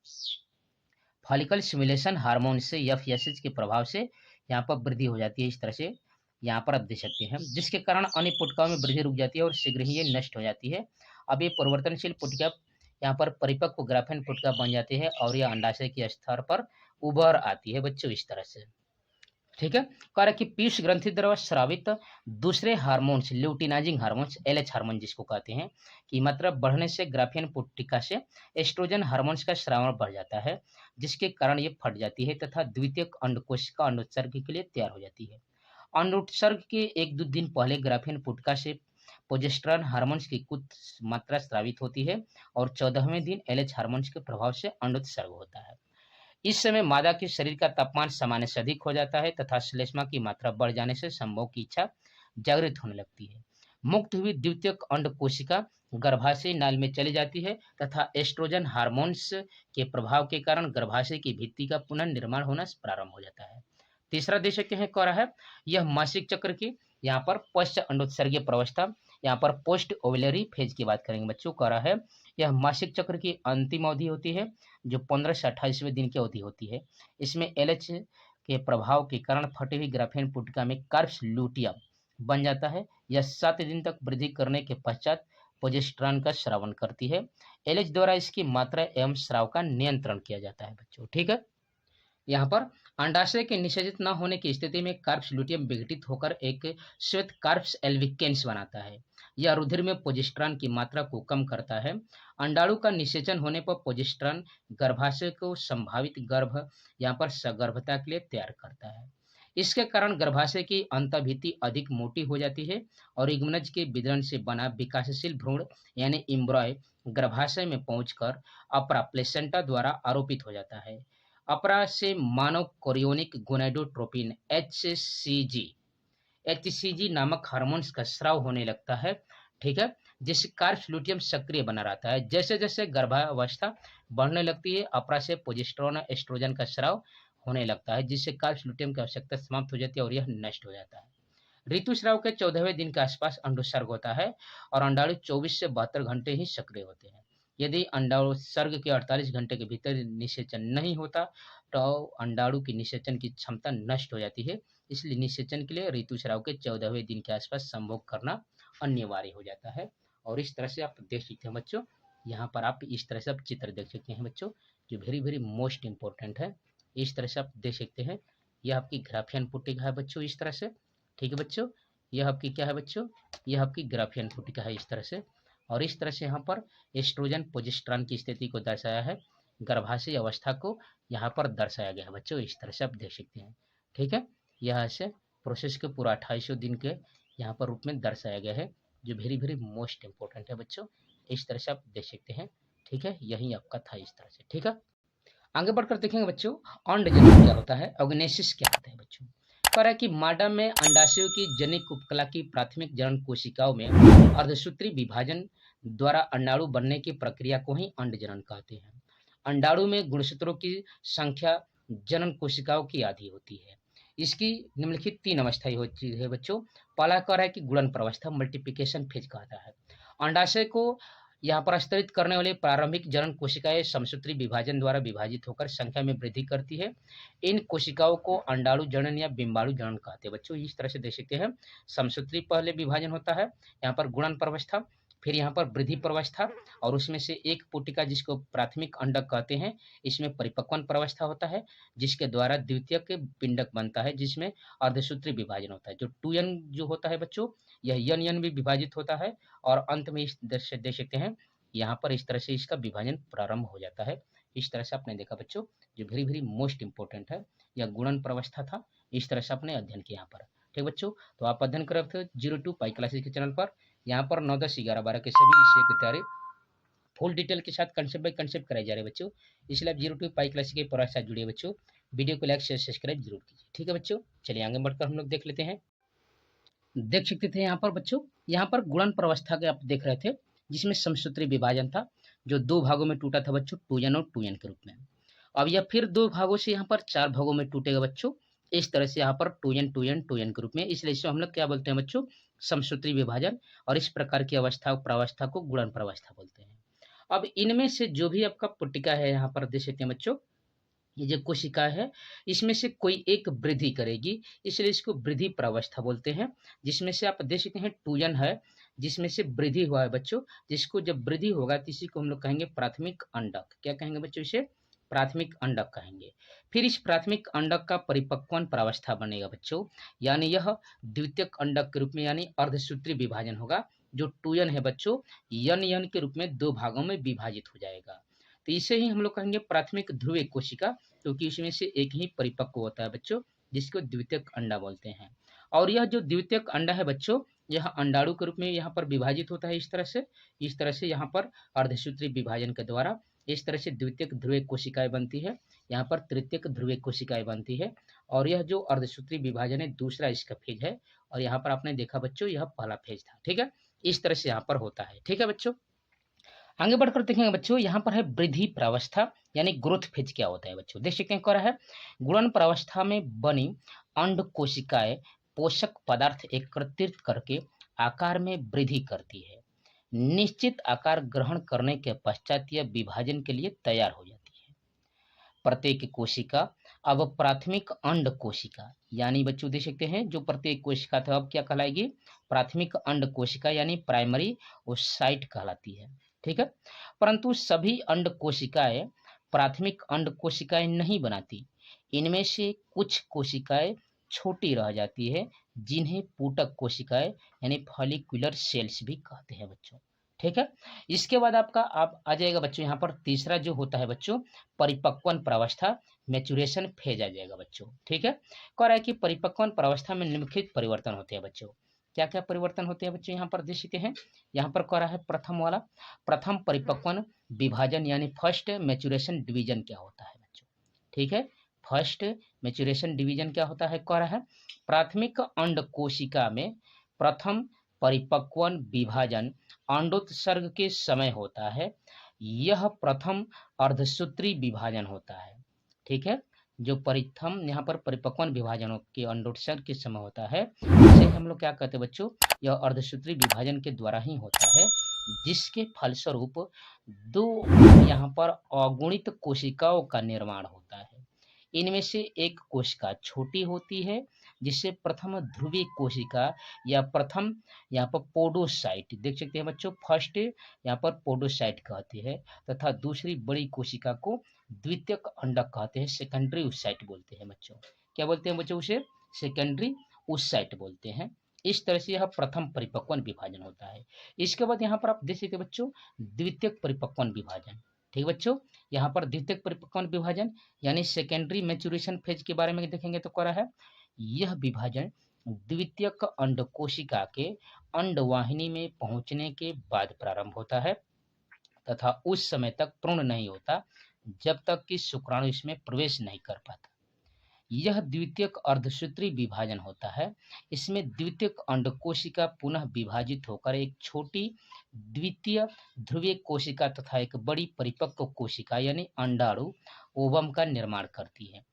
फॉलिकल सिमुलेशन हार्मोन से FSH के प्रभाव से यहाँ पर वृद्धि हो जाती है। इस तरह से यहाँ पर आप देख सकते हैं, जिसके कारण अन्य पुटिकाओं में वृद्धि रुक जाती है और शीघ्र ही ये नष्ट हो जाती है। अब ये परिवर्तनशील पुटिका यहाँ पर परिपक्व ग्राफेन पुटिका बन जाती है और यह अंडाशय के स्तर पर उभर आती है बच्चों, इस तरह से। ठीक है, कह रहा कि पीयूष ग्रंथि द्वारा स्रावित दूसरे hormones luteinising hormones LH hormone जिसको कहते हैं की मात्रा बढ़ने से ग्राफियन पुटिका से एस्ट्रोजन हार्मोन्स का स्रावण बढ़ जाता है, जिसके कारण ये फट जाती है तथा द्वितीयक अंडकोशिका अंडोत्सर्ग के लिए तैयार हो जाती है। अंडोत्सर्ग के 1-2 दिन पहले ग्राफियन पुटिका से प्रोजेस्टेरॉन हार्मोन्स की कुछ मात्रा स्रावित होती है और 14वें दिन एलएच हार्मोन्स के प्रभाव से अंडोत्सर्ग होता है। इस समय मादा के शरीर का तापमान सामान्य से अधिक हो जाता है तथा श्लेष्मा की मात्रा बढ़ जाने से संभोग की इच्छा जागृत होने लगती है। मुक्त हुई द्वितीयक अंड कोशिका गर्भाशय नाल में चली जाती है तथा एस्ट्रोजन हार्मोन्स के प्रभाव के कारण गर्भाशय की भित्ति का पुनर्निर्माण होना प्रारंभ हो जाता है। तीसरा देशक है कह रहा है यह मासिक चक्र की यहाँ पर पश्चात अंडोत्सर्गीय प्रवस्था, यहाँ पर पोस्ट ओवुलरी फेज की बात करेंगे बच्चों। कह रहा है यह मासिक चक्र की अंतिम अवधि होती है जो 15 से 28वें दिन की अवधि होती है। इसमें एलएच के प्रभाव के कारण फटी हुई ग्राफेन पुटिका में कार्ब्स लूटियम बन जाता है। यह 7 दिन तक वृद्धि करने के पश्चात प्रोजेस्टेरॉन का स्रावन करती है। एलएच द्वारा इसकी मात्रा एवं स्राव का नियंत्रण किया जाता है बच्चों। ठीक है, यहाँ पर अंडाशय के निषेचित न होने की स्थिति में कार्ब्स लूटियम विघटित होकर एक श्वेत कार्ब्स एल्बिकेन्स बनाता है। यह रुधिर में प्रोजेस्टेरॉन की मात्रा को कम करता है। अंडाणु का निषेचन होने पर प्रोजेस्टेरॉन गर्भाशय को संभावित गर्भ यहाँ पर सगर्भता के लिए तैयार करता है। इसके कारण गर्भाशय की अंतःभित्ति अधिक मोटी हो जाती है और इग्मनज के विदरण से बना विकासशील भ्रूण यानी एम्ब्रॉय गर्भाशय में पहुंचकर अपरा प्लेसेंटा द्वारा आरोपित हो जाता है। अपरा से मानव कोरियोनिक गोनेडोट्रोपिन एचसीजी नामक हार्मोन्स का स्राव होने लगता है। ठीक है, जिससे कार्ब्स लूटियम सक्रिय बना रहता है। जैसे जैसे गर्भावस्था बढ़ने लगती है अपरा से प्रोजेस्टेरॉन और एस्ट्रोजन का स्राव होने लगता है जिससे कार्ब्स लूटियम की आवश्यकता समाप्त हो जाती है और यह नष्ट हो जाता है। ऋतुस्राव के 14वें दिन के आसपास अंडोत्सर्ग होता है और अंडाणु 24 से 72 घंटे ही सक्रिय होते हैं। यदि अंडाणुत्सर्ग के 48 घंटे के भीतर निषेचन नहीं होता तो अंडाणु की निषेचन की क्षमता नष्ट हो जाती है। इसलिए निषेचन के लिए ऋतुस्राव के 14वें दिन के आसपास संभोग करना अनिवार्य हो जाता है। और इस तरह से आप देख सकते हैं बच्चों, यहाँ पर आप इस तरह से आप चित्र देख सकते हैं बच्चों जो वेरी वेरी मोस्ट इंपॉर्टेंट है। इस तरह से आप देख सकते हैं यह आपकी ग्राफियन पुटिका है बच्चों इस तरह से। ठीक है बच्चों, यह आपकी क्या है बच्चों, यह आपकी ग्राफियन पुटिका है इस तरह से। और इस तरह से यहाँ पर एस्ट्रोजन प्रोजेस्टेरॉन की स्थिति को दर्शाया है, गर्भाशय अवस्था को यहाँ पर दर्शाया गया है बच्चों। इस तरह से आप देख सकते हैं। ठीक है, यह ऐसे प्रोसेस के पूरा 28 दिन के यहाँ पर रूप में दर्शाया गया है जो वेरी वेरी मोस्ट इंपॉर्टेंट है बच्चों। इस तरह से आप देख सकते हैं। ठीक है, यही आपका था इस तरह से। ठीक है, आगे बढ़कर देखेंगे बच्चों अंडजनन क्या होता है, ऑर्गेनेसिस क्या होता है बच्चों। कह रहा है कि मादा में अंडाशयों की जनिक उपकला की प्राथमिक जनन कोशिकाओं में अर्धसूत्री विभाजन द्वारा अंडाणु बनने की प्रक्रिया को ही अंडजनन कहते हैं। अंडाणु में गुणसूत्रों की संख्या जनन कोशिकाओं की आधी होती है। इसकी निम्नलिखित 3 अवस्थाएं होती है बच्चों। पहला कह रहा है कि गुणन प्रवस्था मल्टीप्लिकेशन फेज कहता है। अंडाशय को यहाँ पर स्तरित करने वाली प्रारंभिक जनन कोशिकाएं समसूत्री विभाजन द्वारा विभाजित होकर संख्या में वृद्धि करती है। इन कोशिकाओं को अंडाणु जनन या बिंबाणु जनन कहते हैं बच्चों। इस तरह से देख सकते हैं, समसूत्री पहले विभाजन होता है, यहाँ पर गुणन प्रवस्था, फिर यहाँ पर वृद्धि प्रवस्था और उसमें से एक पुटिका जिसको प्राथमिक अंडक कहते हैं, इसमें परिपक्वन प्रवस्था होता है जिसके द्वारा द्वितीयक पिंडक बनता है जिसमें अर्धसूत्री विभाजन होता है। जो 2n जो होता है बच्चों यह n भी विभाजित होता है और अंत में इस देख सकते हैं यहाँ पर इस तरह से इसका विभाजन प्रारंभ हो जाता है। इस तरह से आपने देखा बच्चों जो वेरी वेरी मोस्ट इंपॉर्टेंट है, यह गुणन प्रवस्था था। इस तरह से आपने अध्ययन किया यहाँ पर। ठीक बच्चों, तो आप अध्ययन कर रहे थे 02 पाई क्लासेस के चैनल पर। यहाँ पर 9, 10, 11, 12 के सभी विषय की तैयारी फुल डिटेल के साथ कंसेप्ट बाय कंसेप्ट कराए जा रहे हैं बच्चों। इसलिए आप 02 पाई क्लासेस के पूरा साथ जुड़िए बच्चों। वीडियो को लाइक शेयर सब्सक्राइब जरूर कीजिए। ठीक है बच्चों, चलिए आगे बढ़कर हम लोग देख लेते हैं। देख सकते थे यहाँ पर बच्चों, यहाँ पर गुणन प्रवस्था के आप देख रहे थे जिसमें समसूत्री विभाजन था जो 2 भागों में टूटा था बच्चों, 2n और 2n के रूप में। अब यह फिर 2 भागों से यहाँ पर 4 भागों में टूटेगा बच्चों। इस तरह से यहाँ पर 2n 2n 2n के रूप में, इसलिए इसे हम लोग क्या बोलते हैं बच्चों, समसूत्री विभाजन। और इस प्रकार की अवस्था प्रावस्था को गुणन प्रावस्था बोलते हैं। अब इनमें से जो भी आपका पुटिका है यहाँ पर देख सकते हैं बच्चों, ये जो कोशिका है इसमें से कोई एक वृद्धि करेगी, इसलिए इसको वृद्धि प्रावस्था बोलते हैं। जिसमें से आप देख सकते हैं 2n है जिसमें से वृद्धि हुआ है बच्चों, जिसको जब वृद्धि होगा तो इसी को हम लोग कहेंगे प्राथमिक अंडक। क्या कहेंगे बच्चों, इसे प्राथमिक अंडक कहेंगे। फिर इस प्राथमिक अंडक का परिपक्वन प्रावस्था बनेगा बच्चों, यानी यह द्वितीयक अंडक के रूप में यानी अर्धसूत्री विभाजन होगा। जो 2n है बच्चों n के रूप में 2 भागों में विभाजित हो जाएगा। तो इसे ही हम लोग कहेंगे प्राथमिक ध्रुवीय कोशिका, क्योंकि इसमें से एक ही परिपक्व होता है बच्चों जिसको द्वितीयक अंडा बोलते हैं। और यह जो द्वितीयक अंडा है बच्चों यह अंडाणु के रूप में यहाँ पर विभाजित होता है। इस तरह से यहाँ पर अर्धसूत्री विभाजन के द्वारा इस तरह से द्वितीयक ध्रुवीय कोशिकाएं बनती है, यहाँ पर तृतीयक ध्रुवीय कोशिकाएं बनती है। और यह जो अर्धसूत्री विभाजन है दूसरा इसका फेज है, और यहाँ पर आपने देखा बच्चों यह पहला फेज था। ठीक है, इस तरह से यहाँ पर होता है। ठीक है बच्चों, आगे बढ़कर देखेंगे बच्चों, यहाँ पर है वृद्धि प्रावस्था यानी ग्रोथ फेज क्या होता है बच्चों। देख सकते हैं क्या है, गुणन प्रावस्था में बनी अंड कोशिकाएं पोषक पदार्थ एकत्रित करके आकार में वृद्धि करती है। निश्चित आकार ग्रहण करने के पश्चात यह विभाजन के लिए तैयार हो जाती है। प्रत्येक कोशिका अब प्राथमिक अंड कोशिका यानी बच्चों देख सकते हैं जो प्रत्येक कोशिका था अब क्या कहलाएगी, प्राथमिक अंड कोशिका यानी प्राइमरी ओसाइट कहलाती है। ठीक है, परंतु सभी अंड कोशिकाएं प्राथमिक अंड कोशिकाएं नहीं बनाती। इनमें से कुछ कोशिकाएं छोटी रह जाती है जिन्हें पूटक कोशिकाएं यानी फॉलिकुलर सेल्स भी कहते हैं बच्चों। ठीक है, इसके बाद आपका आप आ जाएगा बच्चों यहाँ पर तीसरा जो होता है बच्चों परिपक्वन प्रावस्था, मैचुरेशन फेज आ जाएगा बच्चों। ठीक है, कह रहा है कि परिपक्वन प्रावस्था में निम्नलिखित परिवर्तन होते हैं बच्चों। क्या क्या परिवर्तन होते हैं बच्चों यहाँ पर देख सकते हैं, यहाँ पर कह रहा है प्रथम वाला, प्रथम परिपक्वन विभाजन यानी फर्स्ट मैचुरेशन डिवीजन क्या होता है बच्चों। ठीक है, फर्स्ट मैचुरेशन डिवीजन क्या होता है, कह रहा है प्राथमिक अंड कोशिका में प्रथम परिपक्वन विभाजन अंडोत्सर्ग के समय होता है। यह प्रथम अर्धसूत्री विभाजन होता है। ठीक है, जो प्रथम यहाँ पर परिपक्वन विभाजनों के अंडोत्सर्ग के समय होता है इसे हम लोग क्या कहते हैं बच्चों, यह अर्धसूत्री विभाजन के द्वारा ही होता है, जिसके फलस्वरूप दो यहाँ पर अगुणित कोशिकाओं का निर्माण होता है। इनमें से एक कोशिका छोटी होती है जिसे प्रथम ध्रुवीय कोशिका या प्रथम यहाँ पर पोडोसाइट देख सकते हैं बच्चों, फर्स्ट यहाँ पर पोडोसाइट कहते हैं, तथा दूसरी बड़ी कोशिका को द्वितीयक अंडक कहते हैं, सेकेंडरी ओसाइट बोलते हैं बच्चों। क्या बोलते हैं बच्चों उसे, सेकेंडरी ओसाइट बोलते हैं। इस तरह से यह प्रथम परिपक्वन विभाजन होता है। इसके बाद यहाँ पर आप देख सकते हैं बच्चों द्वितीयक परिपक्वन विभाजन। ठीक बच्चों, यहाँ पर द्वितीयक परिपक्वन विभाजन यानी सेकेंडरी मैचुरेशन फेज के बारे में देखेंगे तो क्या है, यह विभाजन द्वितीयक अंड कोशिका के अंडवाहिनी में पहुंचने के बाद प्रारंभ होता है तथा उस समय तक पूर्ण नहीं होता जब तक कि शुक्राणु इसमें प्रवेश नहीं कर पाता। यह द्वितीयक अर्धसूत्री विभाजन होता है। इसमें द्वितीयक अंड कोशिका पुनः विभाजित होकर एक छोटी द्वितीय ध्रुवीय कोशिका तथा एक बड़ी परिपक्व कोशिका यानी अंडाणु ओवम का निर्माण करती है।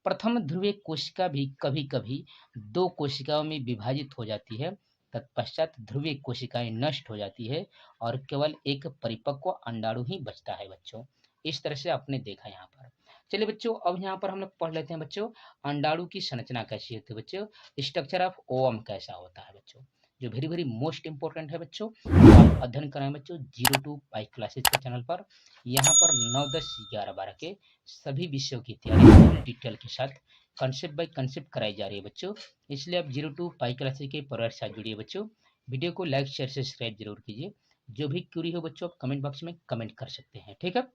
प्रथम ध्रुवीय कोशिका भी कभी कभी दो कोशिकाओं में विभाजित हो जाती है, तत्पश्चात ध्रुवीय कोशिकाएं नष्ट हो जाती है और केवल एक परिपक्व अंडाणु ही बचता है बच्चों। इस तरह से आपने देखा यहाँ पर। चलिए बच्चों, अब यहाँ पर हम लोग पढ़ लेते हैं बच्चों अंडाणु की संरचना कैसी होती है बच्चों, स्ट्रक्चर ऑफ ओवम कैसा होता है बच्चों, जो वेरी वेरी मोस्ट इंपॉर्टेंट है बच्चों। आप अध्ययन करें बच्चों 0 to पाई क्लासेज के चैनल पर। यहाँ पर 9, 10, 11, 12 के सभी विषयों की तैयारी फुल डिटेल के साथ कंसेप्ट बाय कंसेप्ट कराई जा रही है बच्चों। इसलिए आप 0 to पाई क्लासेज के परिवार के साथ जुड़िए बच्चों। वीडियो को लाइक शेयर सब्सक्राइब जरूर कीजिए। जो भी क्यूरी हो बच्चों आप कमेंट बॉक्स में कमेंट कर सकते हैं। ठीक है,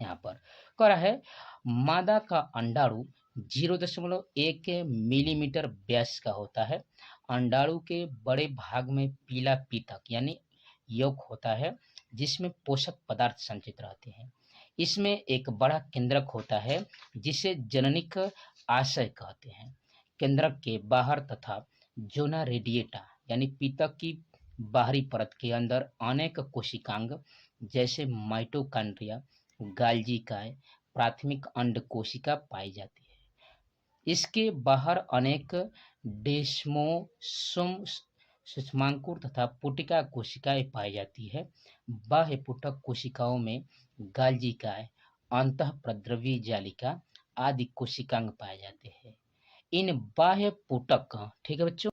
यहाँ पर कह रहा है मादा का अंडाणु 0.1 मिलीमीटर व्यास का होता है। अंडाणु के बड़े भाग में पीला पीतक यानी यौक होता है जिसमें पोषक पदार्थ संचित रहते हैं। इसमें एक बड़ा केंद्रक होता है जिसे जननिक आशय कहते हैं। केंद्रक के बाहर तथा जोना रेडिएटा यानी पीतक की बाहरी परत के अंदर अनेक कोशिकांग जैसे माइटोकॉन्ड्रिया, गाल्जिकाएं, प्राथमिक अंड कोशिका पाई जाती है। इसके बाहर अनेक डेस्मोसोम सूक्ष्मांकुर तथा पुटिका कोशिकाएं पाई जाती है। बाह्य पुटक कोशिकाओं में गाल्जिकाएं, अंतःप्रद्रवी जालिका आदि कोशिकांग पाए जाते हैं। इन बाह्य पुटक, ठीक है बच्चों,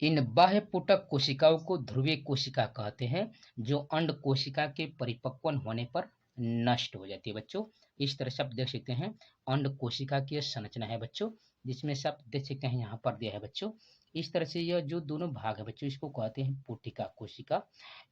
इन बाह्य पुटक कोशिकाओं को ध्रुवीय कोशिका कहते हैं जो अंड कोशिका के परिपक्वन होने पर नष्ट हो जाती है बच्चों। इस तरह से आप देख सकते हैं अंड कोशिका की संरचना है बच्चों, जिसमें से आप देख सकते हैं यहाँ पर दिया है बच्चों। इस तरह से यह जो दोनों भाग है बच्चों इसको कहते हैं पुटिका कोशिका।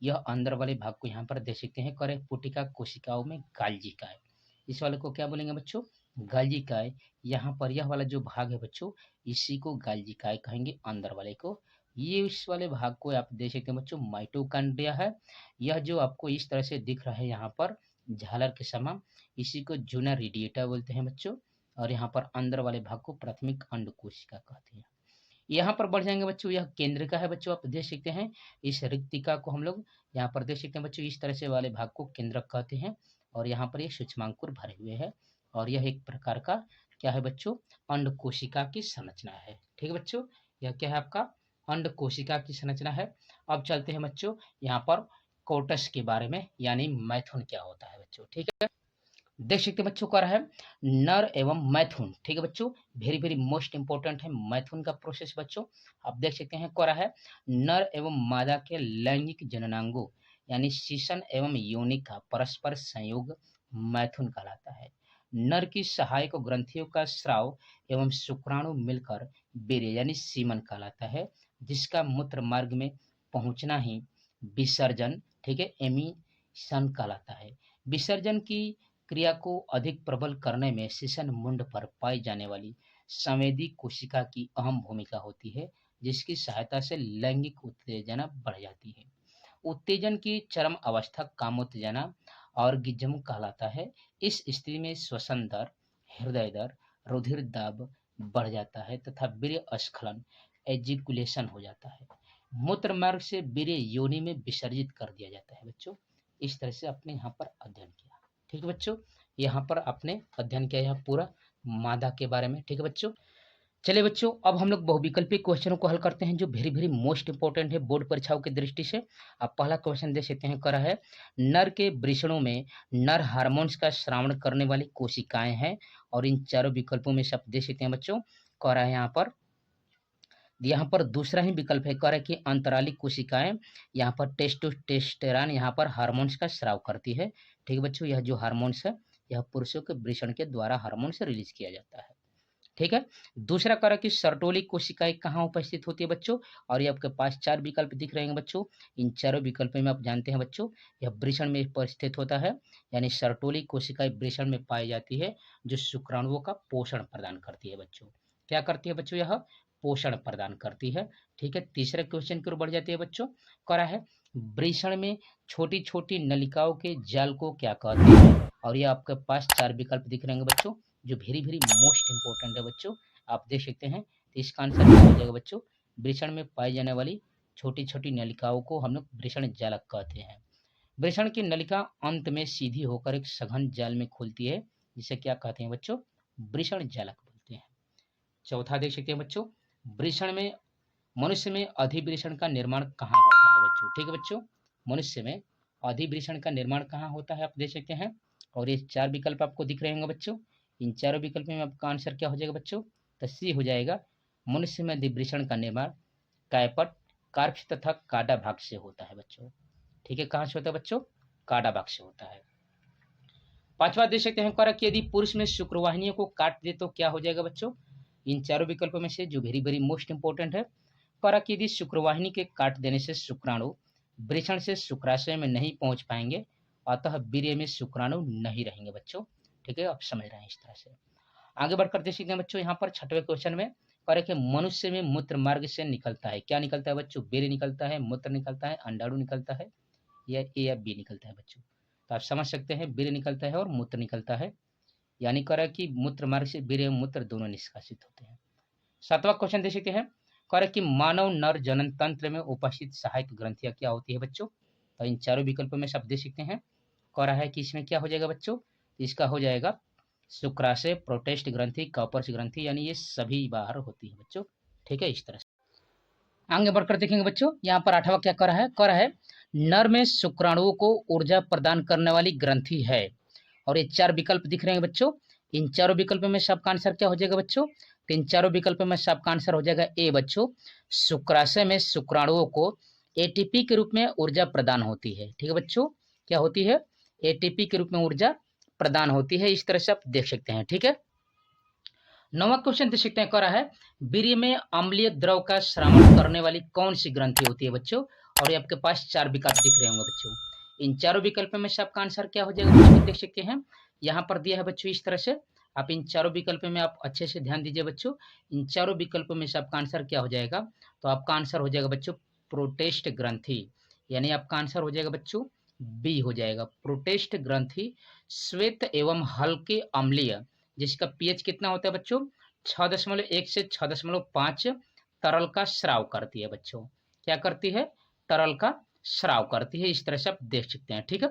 यह अंदर वाले भाग को यहाँ पर देख सकते हैं करे पुटिका कोशिकाओं में गाल्जिका है। इस वाले को क्या बोलेंगे बच्चों, गाल्जिकाय, यहाँ पर यह वाला जो भाग है बच्चों, इसी को गाल्जिकाय कहेंगे, अंदर वाले को। ये इस वाले भाग को आप देख सकते हैं बच्चों, माइटोकॉन्ड्रिया है। यह जो आपको इस तरह से दिख रहा है यहाँ पर झालर के समान, इसी को जूना रेडिएटा बोलते हैं बच्चों। और यहाँ पर अंदर वाले भाग को प्राथमिक अंड कोशिका कहते हैं। यहाँ पर बढ़ जाएंगे बच्चों, यह केंद्र का है बच्चों, आप देख सकते हैं। इस रिक्तिका को हम लोग यहाँ पर देख सकते हैं बच्चों, इस तरह से वाले भाग को केंद्रक कहते हैं। और यहाँ पर ये सूक्ष्मांकुर भरे हुए हैं। और यह एक प्रकार का क्या है बच्चों, अंड कोशिका की संरचना है। ठीक है बच्चों, यह क्या है आपका अंड कोशिका की संरचना है। अब चलते हैं बच्चों यहाँ पर कोटस के बारे में, यानी मैथुन क्या होता है बच्चों। ठीक है, देख सकते हैं बच्चों, क्या है नर एवं मैथुन। ठीक है बच्चों, वेरी वेरी मोस्ट इंपॉर्टेंट है मैथुन का प्रोसेस बच्चों। आप देख सकते हैं क्या है नर एवं मादा के लैंगिक जननांगों यानी शीशन एवं योनि का परस्पर संयोग मैथुन कहलाता है। नर की सहायक ग्रंथियों का स्राव एवं शुक्राणु मिलकर वीर्य यानी सीमन कहलाता है, जिसका मूत्र मार्ग में पहुंचना ही विसर्जन, ठीक है, एमिशन कहलाता है। विसर्जन की क्रिया को अधिक प्रबल करने में शीशन मुंड पर पाई जाने वाली संवेदी कोशिका की अहम भूमिका होती है, जिसकी सहायता से लैंगिक उत्तेजना बढ़ जाती है। उत्तेजन की चरम अवस्था कामोत्तेजना ऑर्गिज्म कहलाता है। इस स्थिति में श्वसन दर, हृदय दर, रुधिर दाब बढ़ जाता है तथा वीर्य स्खलन एजिकुलेशन हो जाता है। मूत्र मार्ग से वीर्य योनि में विसर्जित कर दिया जाता है बच्चों। इस तरह से आपने यहाँ पर अध्ययन किया। ठीक है बच्चों, यहाँ पर आपने अध्ययन किया यह पूरा मादा के बारे में। ठीक है बच्चों, चलिए बच्चों अब हम लोग बहुविकल्पी क्वेश्चनों को हल करते हैं जो वेरी वेरी मोस्ट इंपॉर्टेंट है बोर्ड परीक्षाओं की दृष्टि से। आप पहला क्वेश्चन देख सकते हैं, करा है नर के वृषणों में नर हार्मोन्स का श्रावण करने वाली कोशिकाएं हैं। और इन चारों विकल्पों में से आप देख सकते हैं बच्चों, करा है यहाँ पर दूसरा ही विकल्प है, कह रहा है कि अंतरालिक कोशिकाएं यहाँ पर टेस्टोस्टेरोन यहाँ पर हार्मोन्स का स्राव करती है। ठीक है बच्चों, यह जो हार्मोन्स है यह पुरुषों के वृषण के द्वारा हार्मोन से रिलीज किया जाता है। ठीक है, दूसरा कह रहा है कि सर्टोलिक कोशिकाएं कहाँ उपस्थित होती है बच्चों, और ये आपके पास चार विकल्प दिख रहे हैं बच्चों। इन चारों विकल्पों में आप जानते हैं बच्चों, यह वृषण में उपस्थित होता है, यानी सर्टोलिक कोशिकाएं वृषण में पाई जाती है, जो शुक्राणुओं का पोषण प्रदान करती है बच्चों। क्या करती है बच्चों, यह पोषण प्रदान करती है। ठीक है, तीसरे क्वेश्चन की ओर बढ़ जाती है बच्चों, कह रहा है वृषण में छोटी छोटी नलिकाओं के जाल को क्या कहते हैं, और ये आपके पास चार विकल्प दिख रहे हैं बच्चों, जो वेरी वेरी मोस्ट इंपॉर्टेंट है बच्चों। आप देख सकते हैं, तो इसका आंसर क्या हो जाएगा बच्चों, वृषण में पाई जाने वाली छोटी छोटी नलिकाओं को हम लोग वृषण जालक कहते हैं। वृषण की नलिका अंत में सीधी होकर एक सघन जाल में खुलती है, जिसे क्या कहते हैं बच्चों, वृषण जालक बोलते हैं। चौथा देख सकते हैं बच्चों, वृषण में मनुष्य में अधिवृषण का निर्माण कहाँ होता है बच्चों। ठीक है बच्चों, मनुष्य में अधिवृषण का निर्माण कहाँ होता है आप देख सकते हैं, और ये चार विकल्प आपको दिख रहे होंगे बच्चों। इन चारों विकल्प में आपका आंसर क्या हो जाएगा बच्चों, तो सी हो जाएगा। मनुष्य में अधिवृषण का निर्माण कायपट, कार्क्ष तथा काटा भाग से होता है बच्चों। ठीक है, कहाँ से होता है बच्चों, काटा भाग से होता है। पांचवा देख सकते हैं, कि यदि पुरुष में शुक्रवाहिनियों को काट दे तो क्या हो जाएगा बच्चों। इन चारों विकल्पों में से जो वेरी वेरी मोस्ट इंपॉर्टेंट है, कि यदि शुक्रवाहिनी के काट देने से शुक्राणु वृषण से शुक्राशय में नहीं पहुंच पाएंगे, अतः वीर्य में शुक्राणु नहीं रहेंगे बच्चों। ठीक है, आप समझ रहे हैं इस तरह से। आगे बढ़कर देख सकते हैं बच्चों, यहाँ पर छठवें क्वेश्चन में कि मनुष्य में मूत्र मार्ग से निकलता है, क्या निकलता है बच्चों, वीर्य निकलता है, मूत्र निकलता है, अंडाणु निकलता है, या ए या बी निकलता है बच्चों। तो आप समझ सकते हैं, वीर्य निकलता है और मूत्र निकलता है, यानी कि मूत्र मार्ग से वीर्य एवं मूत्र दोनों निष्कासित होते हैं। सातवां क्वेश्चन देख सकते हैं, कि मानव नर जनन तंत्र में उपस्थित सहायक ग्रंथियां क्या होती है बच्चों। तो इन चारों विकल्पों में से आप देख सकते हैं, कह रहा है कि इसमें क्या हो जाएगा बच्चों, इसका हो जाएगा शुक्राशय, प्रोटेस्ट ग्रंथि, कॉपर्स ग्रंथि, यानी ये सभी बाहर होती है बच्चों। ठीक है, इस तरह से आगे बढ़कर देखेंगे बच्चों, यहाँ पर आठवां क्या कर रहा है नर में शुक्राणुओं को ऊर्जा प्रदान करने वाली ग्रंथि है, और ये चार विकल्प दिख रहे हैं बच्चों। इन चारों विकल्पों में सबका आंसर क्या हो जाएगा बच्चों, तो इन चारों विकल्पों में सबका आंसर हो जाएगा ए बच्चों, शुक्राशय में शुक्राणुओं को एटीपी के रूप में ऊर्जा प्रदान होती है। ठीक है बच्चों, क्या होती है, एटीपी के रूप में ऊर्जा प्रदान होती है। इस तरह से आप देख सकते हैं। ठीक है, नौवां क्वेश्चन देख सकते हैं, कह रहा है वीर्य में अम्लीय द्रव का श्रावण करने वाली कौन सी ग्रंथि होती है बच्चों, और ये आपके पास चार विकल्प दिख रहे होंगे बच्चों। इन चारों विकल्पों में से आपका आंसर क्या हो जाएगा बच्चों, देख सकते हैं, यहाँ पर दिया है बच्चों इस तरह से, आप इन चारों विकल्पों में आप अच्छे से ध्यान दीजिए बच्चों। इन चारों विकल्पों में से आपका आंसर क्या हो जाएगा? तो आपका आंसर हो जाएगा बच्चों प्रोटेस्ट ग्रंथि, यानी आपका आंसर हो जाएगा बच्चों बी हो जाएगा। प्रोटेस्ट ग्रंथि श्वेत एवं हल्के अम्लीय, जिसका पीएच कितना होता है बच्चों? 6.1 से 6.5 तरल का स्राव करती है बच्चों। क्या करती है? तरल का स्राव करती है। इस तरह से आप देख सकते हैं। ठीक है,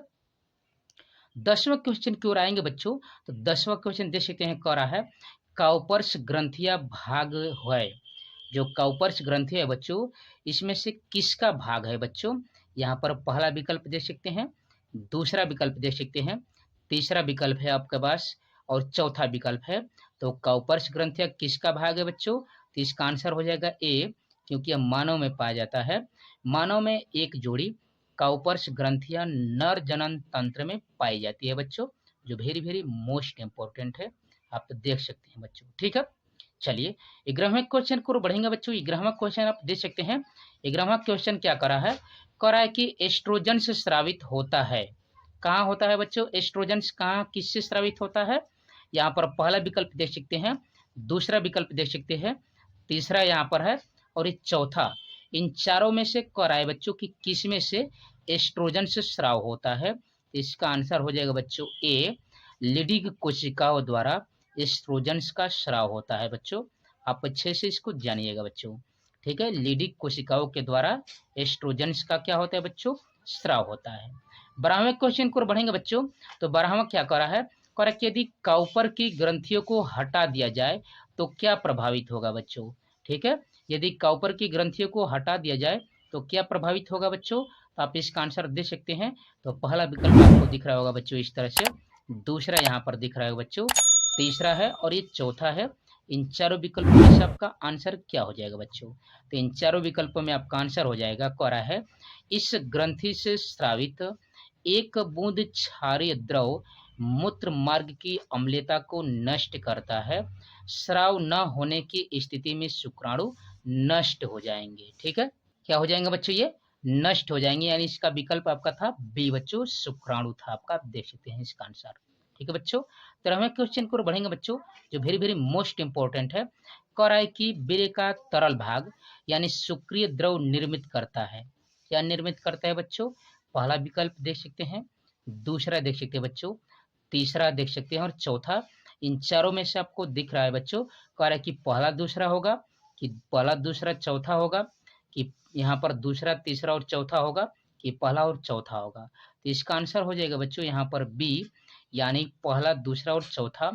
10वां क्वेश्चन की ओर आएंगे बच्चों। तो 10वां क्वेश्चन देख सकते हैं, कह रहा है काउपर्स ग्रंथिया भाग है। जो काउपर्स ग्रंथि है बच्चों, इसमें से किसका भाग है बच्चों? यहाँ पर पहला विकल्प देख सकते हैं, दूसरा विकल्प देख सकते हैं, तीसरा विकल्प है आपके पास, और चौथा विकल्प है। तो काउपर्स ग्रंथिया किसका भाग है बच्चों? तो इसका आंसर हो जाएगा ए, क्योंकि यह मानव में पाया जाता है। मानव में एक जोड़ी काउपर्स ग्रंथियां नर जनन तंत्र में पाई जाती है बच्चों, जो वेरी वेरी मोस्ट इंपॉर्टेंट है, आप तो देख सकते हैं बच्चों। ठीक है, चलिए 11वें क्वेश्चन को बढ़ेंगे बच्चों। 11वां क्वेश्चन आप देख सकते हैं। 11वां क्वेश्चन क्या करा है? करा है कि एस्ट्रोजन से स्रावित होता है। कहाँ होता है बच्चों एस्ट्रोजन? कहाँ किससे स्रावित होता है? यहाँ पर पहला विकल्प देख सकते हैं, दूसरा विकल्प देख सकते हैं, तीसरा यहाँ पर है, और ये चौथा। इन चारों में से करा है बच्चों कि किस में से एस्ट्रोजन से स्राव होता है? इसका आंसर हो जाएगा बच्चों ए, लिडिग कोशिकाओं द्वारा एस्ट्रोजन्स का स्राव होता है बच्चों। आप अच्छे से इसको जानिएगा बच्चों। ठीक है, लिडिग कोशिकाओं के द्वारा एस्ट्रोजन्स का क्या होता है बच्चों? स्राव होता है। 12वें क्वेश्चन को बढ़ेंगे बच्चों। तो 12वां क्या करा है? करा कि यदि काउपर की ग्रंथियों को हटा दिया जाए तो क्या प्रभावित होगा बच्चों? ठीक है, यदि काउपर की ग्रंथियों को हटा दिया जाए तो क्या प्रभावित होगा बच्चों? तो आप इसका आंसर दे सकते हैं। तो पहला विकल्प आपको दिख रहा होगा बच्चों इस तरह से, दूसरा यहाँ पर दिख रहा है बच्चों, तीसरा है, और ये चौथा है। इन चारों विकल्पों में से आपका आंसर क्या हो जाएगा बच्चों? तो इन चारों विकल्पों में आपका आंसर हो जाएगा, कह रहा है इस ग्रंथि से स्रावित एक बूंद क्षारीय द्रव मूत्र मार्ग की अम्लता को नष्ट करता है। स्राव न होने की स्थिति में शुक्राणु नष्ट हो जाएंगे। ठीक है, क्या हो जाएंगे बच्चों? ये नष्ट हो जाएंगे, यानी इसका विकल्प आपका था बी बच्चों, शुक्राणु था आपका। आप देख सकते हैं इसका आंसर। ठीक है बच्चों, 13वें क्वेश्चन को बढ़ेंगे बच्चों, जो वेरी वेरी मोस्ट इंपॉर्टेंट है। कह रहा है कि बीरे का तरल भाग यानी सुक्रिय द्रव निर्मित करता है। क्या निर्मित करता है बच्चों? पहला विकल्प देख सकते हैं, दूसरा देख सकते हैं बच्चों, तीसरा देख सकते हैं, और चौथा। इन चारों में से आपको दिख रहा है बच्चों, कह रहा है कि पहला दूसरा होगा, कि पहला दूसरा चौथा होगा, कि यहाँ पर दूसरा तीसरा और चौथा होगा, कि पहला और चौथा होगा। तो इसका आंसर हो जाएगा बच्चों यहाँ पर बी, यानी पहला दूसरा और चौथा।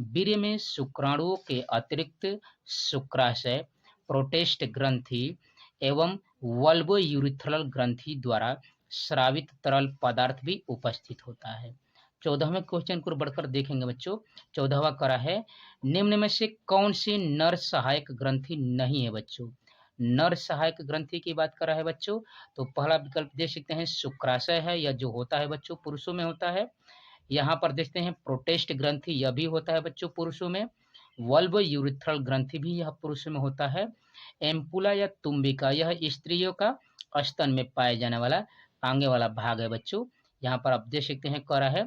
वीर्य में शुक्राणुओं के अतिरिक्त शुक्राशय, प्रोटेस्ट ग्रंथि एवं वल्बोयूरिथ्रल ग्रंथि द्वारा स्रावित तरल पदार्थ भी उपस्थित होता है। 14वें क्वेश्चन को बढ़कर देखेंगे बच्चों। 14वां करा है निम्न में से कौन सी नर सहायक ग्रंथि नहीं है बच्चों? नर सहायक ग्रंथि की बात कर रहा है बच्चों। तो पहला विकल्प देख सकते हैं शुक्राशय है, यह जो होता है बच्चों पुरुषों में होता है। यहाँ पर देखते हैं प्रोटेस्ट ग्रंथि, यह भी होता है बच्चों पुरुषों में। वल्ब यूरिथ्रल ग्रंथि भी यह पुरुषों में होता है। एम्पुला या तुम्बिका, यह स्त्रियों का स्तन में पाए जाने वाला आगे वाला भाग है बच्चों। यहाँ पर आप देख सकते हैं, कह रहा है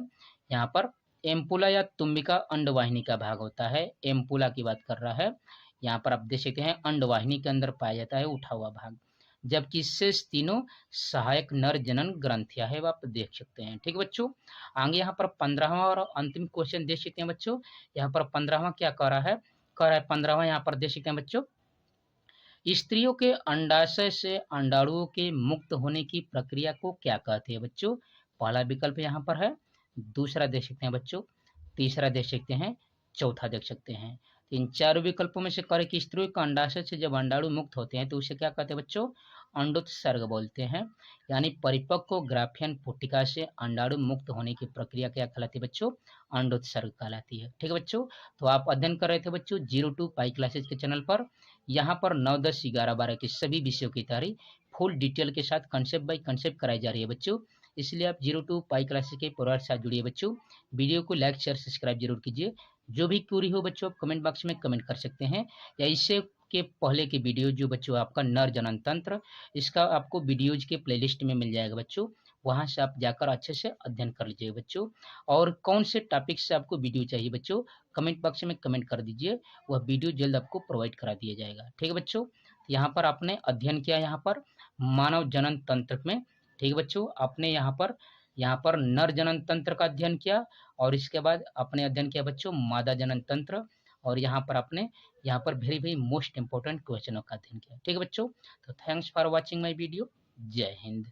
यहाँ पर एम्पुला या तुम्बिका अंडवाहिनी का भाग होता है। एम्पुला की बात कर रहा है। यहाँ पर आप देख सकते हैं अंडवाहिनी के अंदर पाया जाता है उठा हुआ भाग, जबकि शेष तीनों सहायक नर जनन ग्रंथियां है, आप देख सकते हैं। ठीक है बच्चों, आगे यहाँ पर 15वां और अंतिम क्वेश्चन देख सकते हैं बच्चों। यहाँ पर 15वां क्या कह रहा है? कह रहा है 15वां यहाँ पर देख सकते हैं बच्चों, स्त्रियों के अंडाशय से अंडाणुओं के मुक्त होने की प्रक्रिया को क्या कहते हैं बच्चों? पहला विकल्प यहाँ पर है, दूसरा देख सकते हैं बच्चों, तीसरा देख सकते हैं, चौथा देख सकते हैं। इन चारों विकल्पों में से करें कि स्त्रियों के अंडाशय से जब अंडाणु मुक्त होते हैं तो उसे क्या कहते हैं बच्चों? अंडोत्सर्ग बोलते हैं। यानी परिपक्व ग्राफियन पुटिका से अंडाणु मुक्त होने की प्रक्रिया क्या कहलाती है बच्चों? अंडोत्सर्ग कहलाती है। ठीक है बच्चों, तो आप अध्ययन कर रहे थे बच्चों 0 to पाई क्लासेज के चैनल पर। यहाँ पर 9, 10, 11, 12 के सभी विषयों की तैयारी फुल डिटेल के साथ कंसेप्ट बाय कंसेप्ट कराई जा रही है बच्चों। इसलिए आप 0 to पाई क्लासेज के परिवार के साथ जुड़िए बच्चों। वीडियो को लाइक शेयर सब्सक्राइब जरूर कीजिए। जो भी क्वेरी हो बच्चों आप कमेंट बॉक्स में कमेंट कर सकते हैं, या इससे के पहले की वीडियो जो बच्चों आपका नर जनन तंत्र, इसका आपको वीडियोज के प्लेलिस्ट में मिल जाएगा बच्चों, वहाँ से आप जाकर अच्छे से अध्ययन कर लीजिए बच्चों। और कौन से टॉपिक से आपको वीडियो चाहिए बच्चों, कमेंट बॉक्स में कमेंट कर दीजिए, वह वीडियो जल्द आपको प्रोवाइड करा दिया जाएगा। ठीक है बच्चों, यहाँ पर आपने अध्ययन किया यहाँ पर मानव जनन तंत्र में। ठीक है बच्चों, आपने यहाँ पर नर जनन तंत्र का अध्ययन किया, और इसके बाद आपने अध्ययन किया बच्चों मादा जनन तंत्र, और यहाँ पर आपने वेरी वेरी मोस्ट इंपॉर्टेंट क्वेश्चनों का अध्ययन किया। ठीक है बच्चों, तो thanks for watching my video. जय हिंद।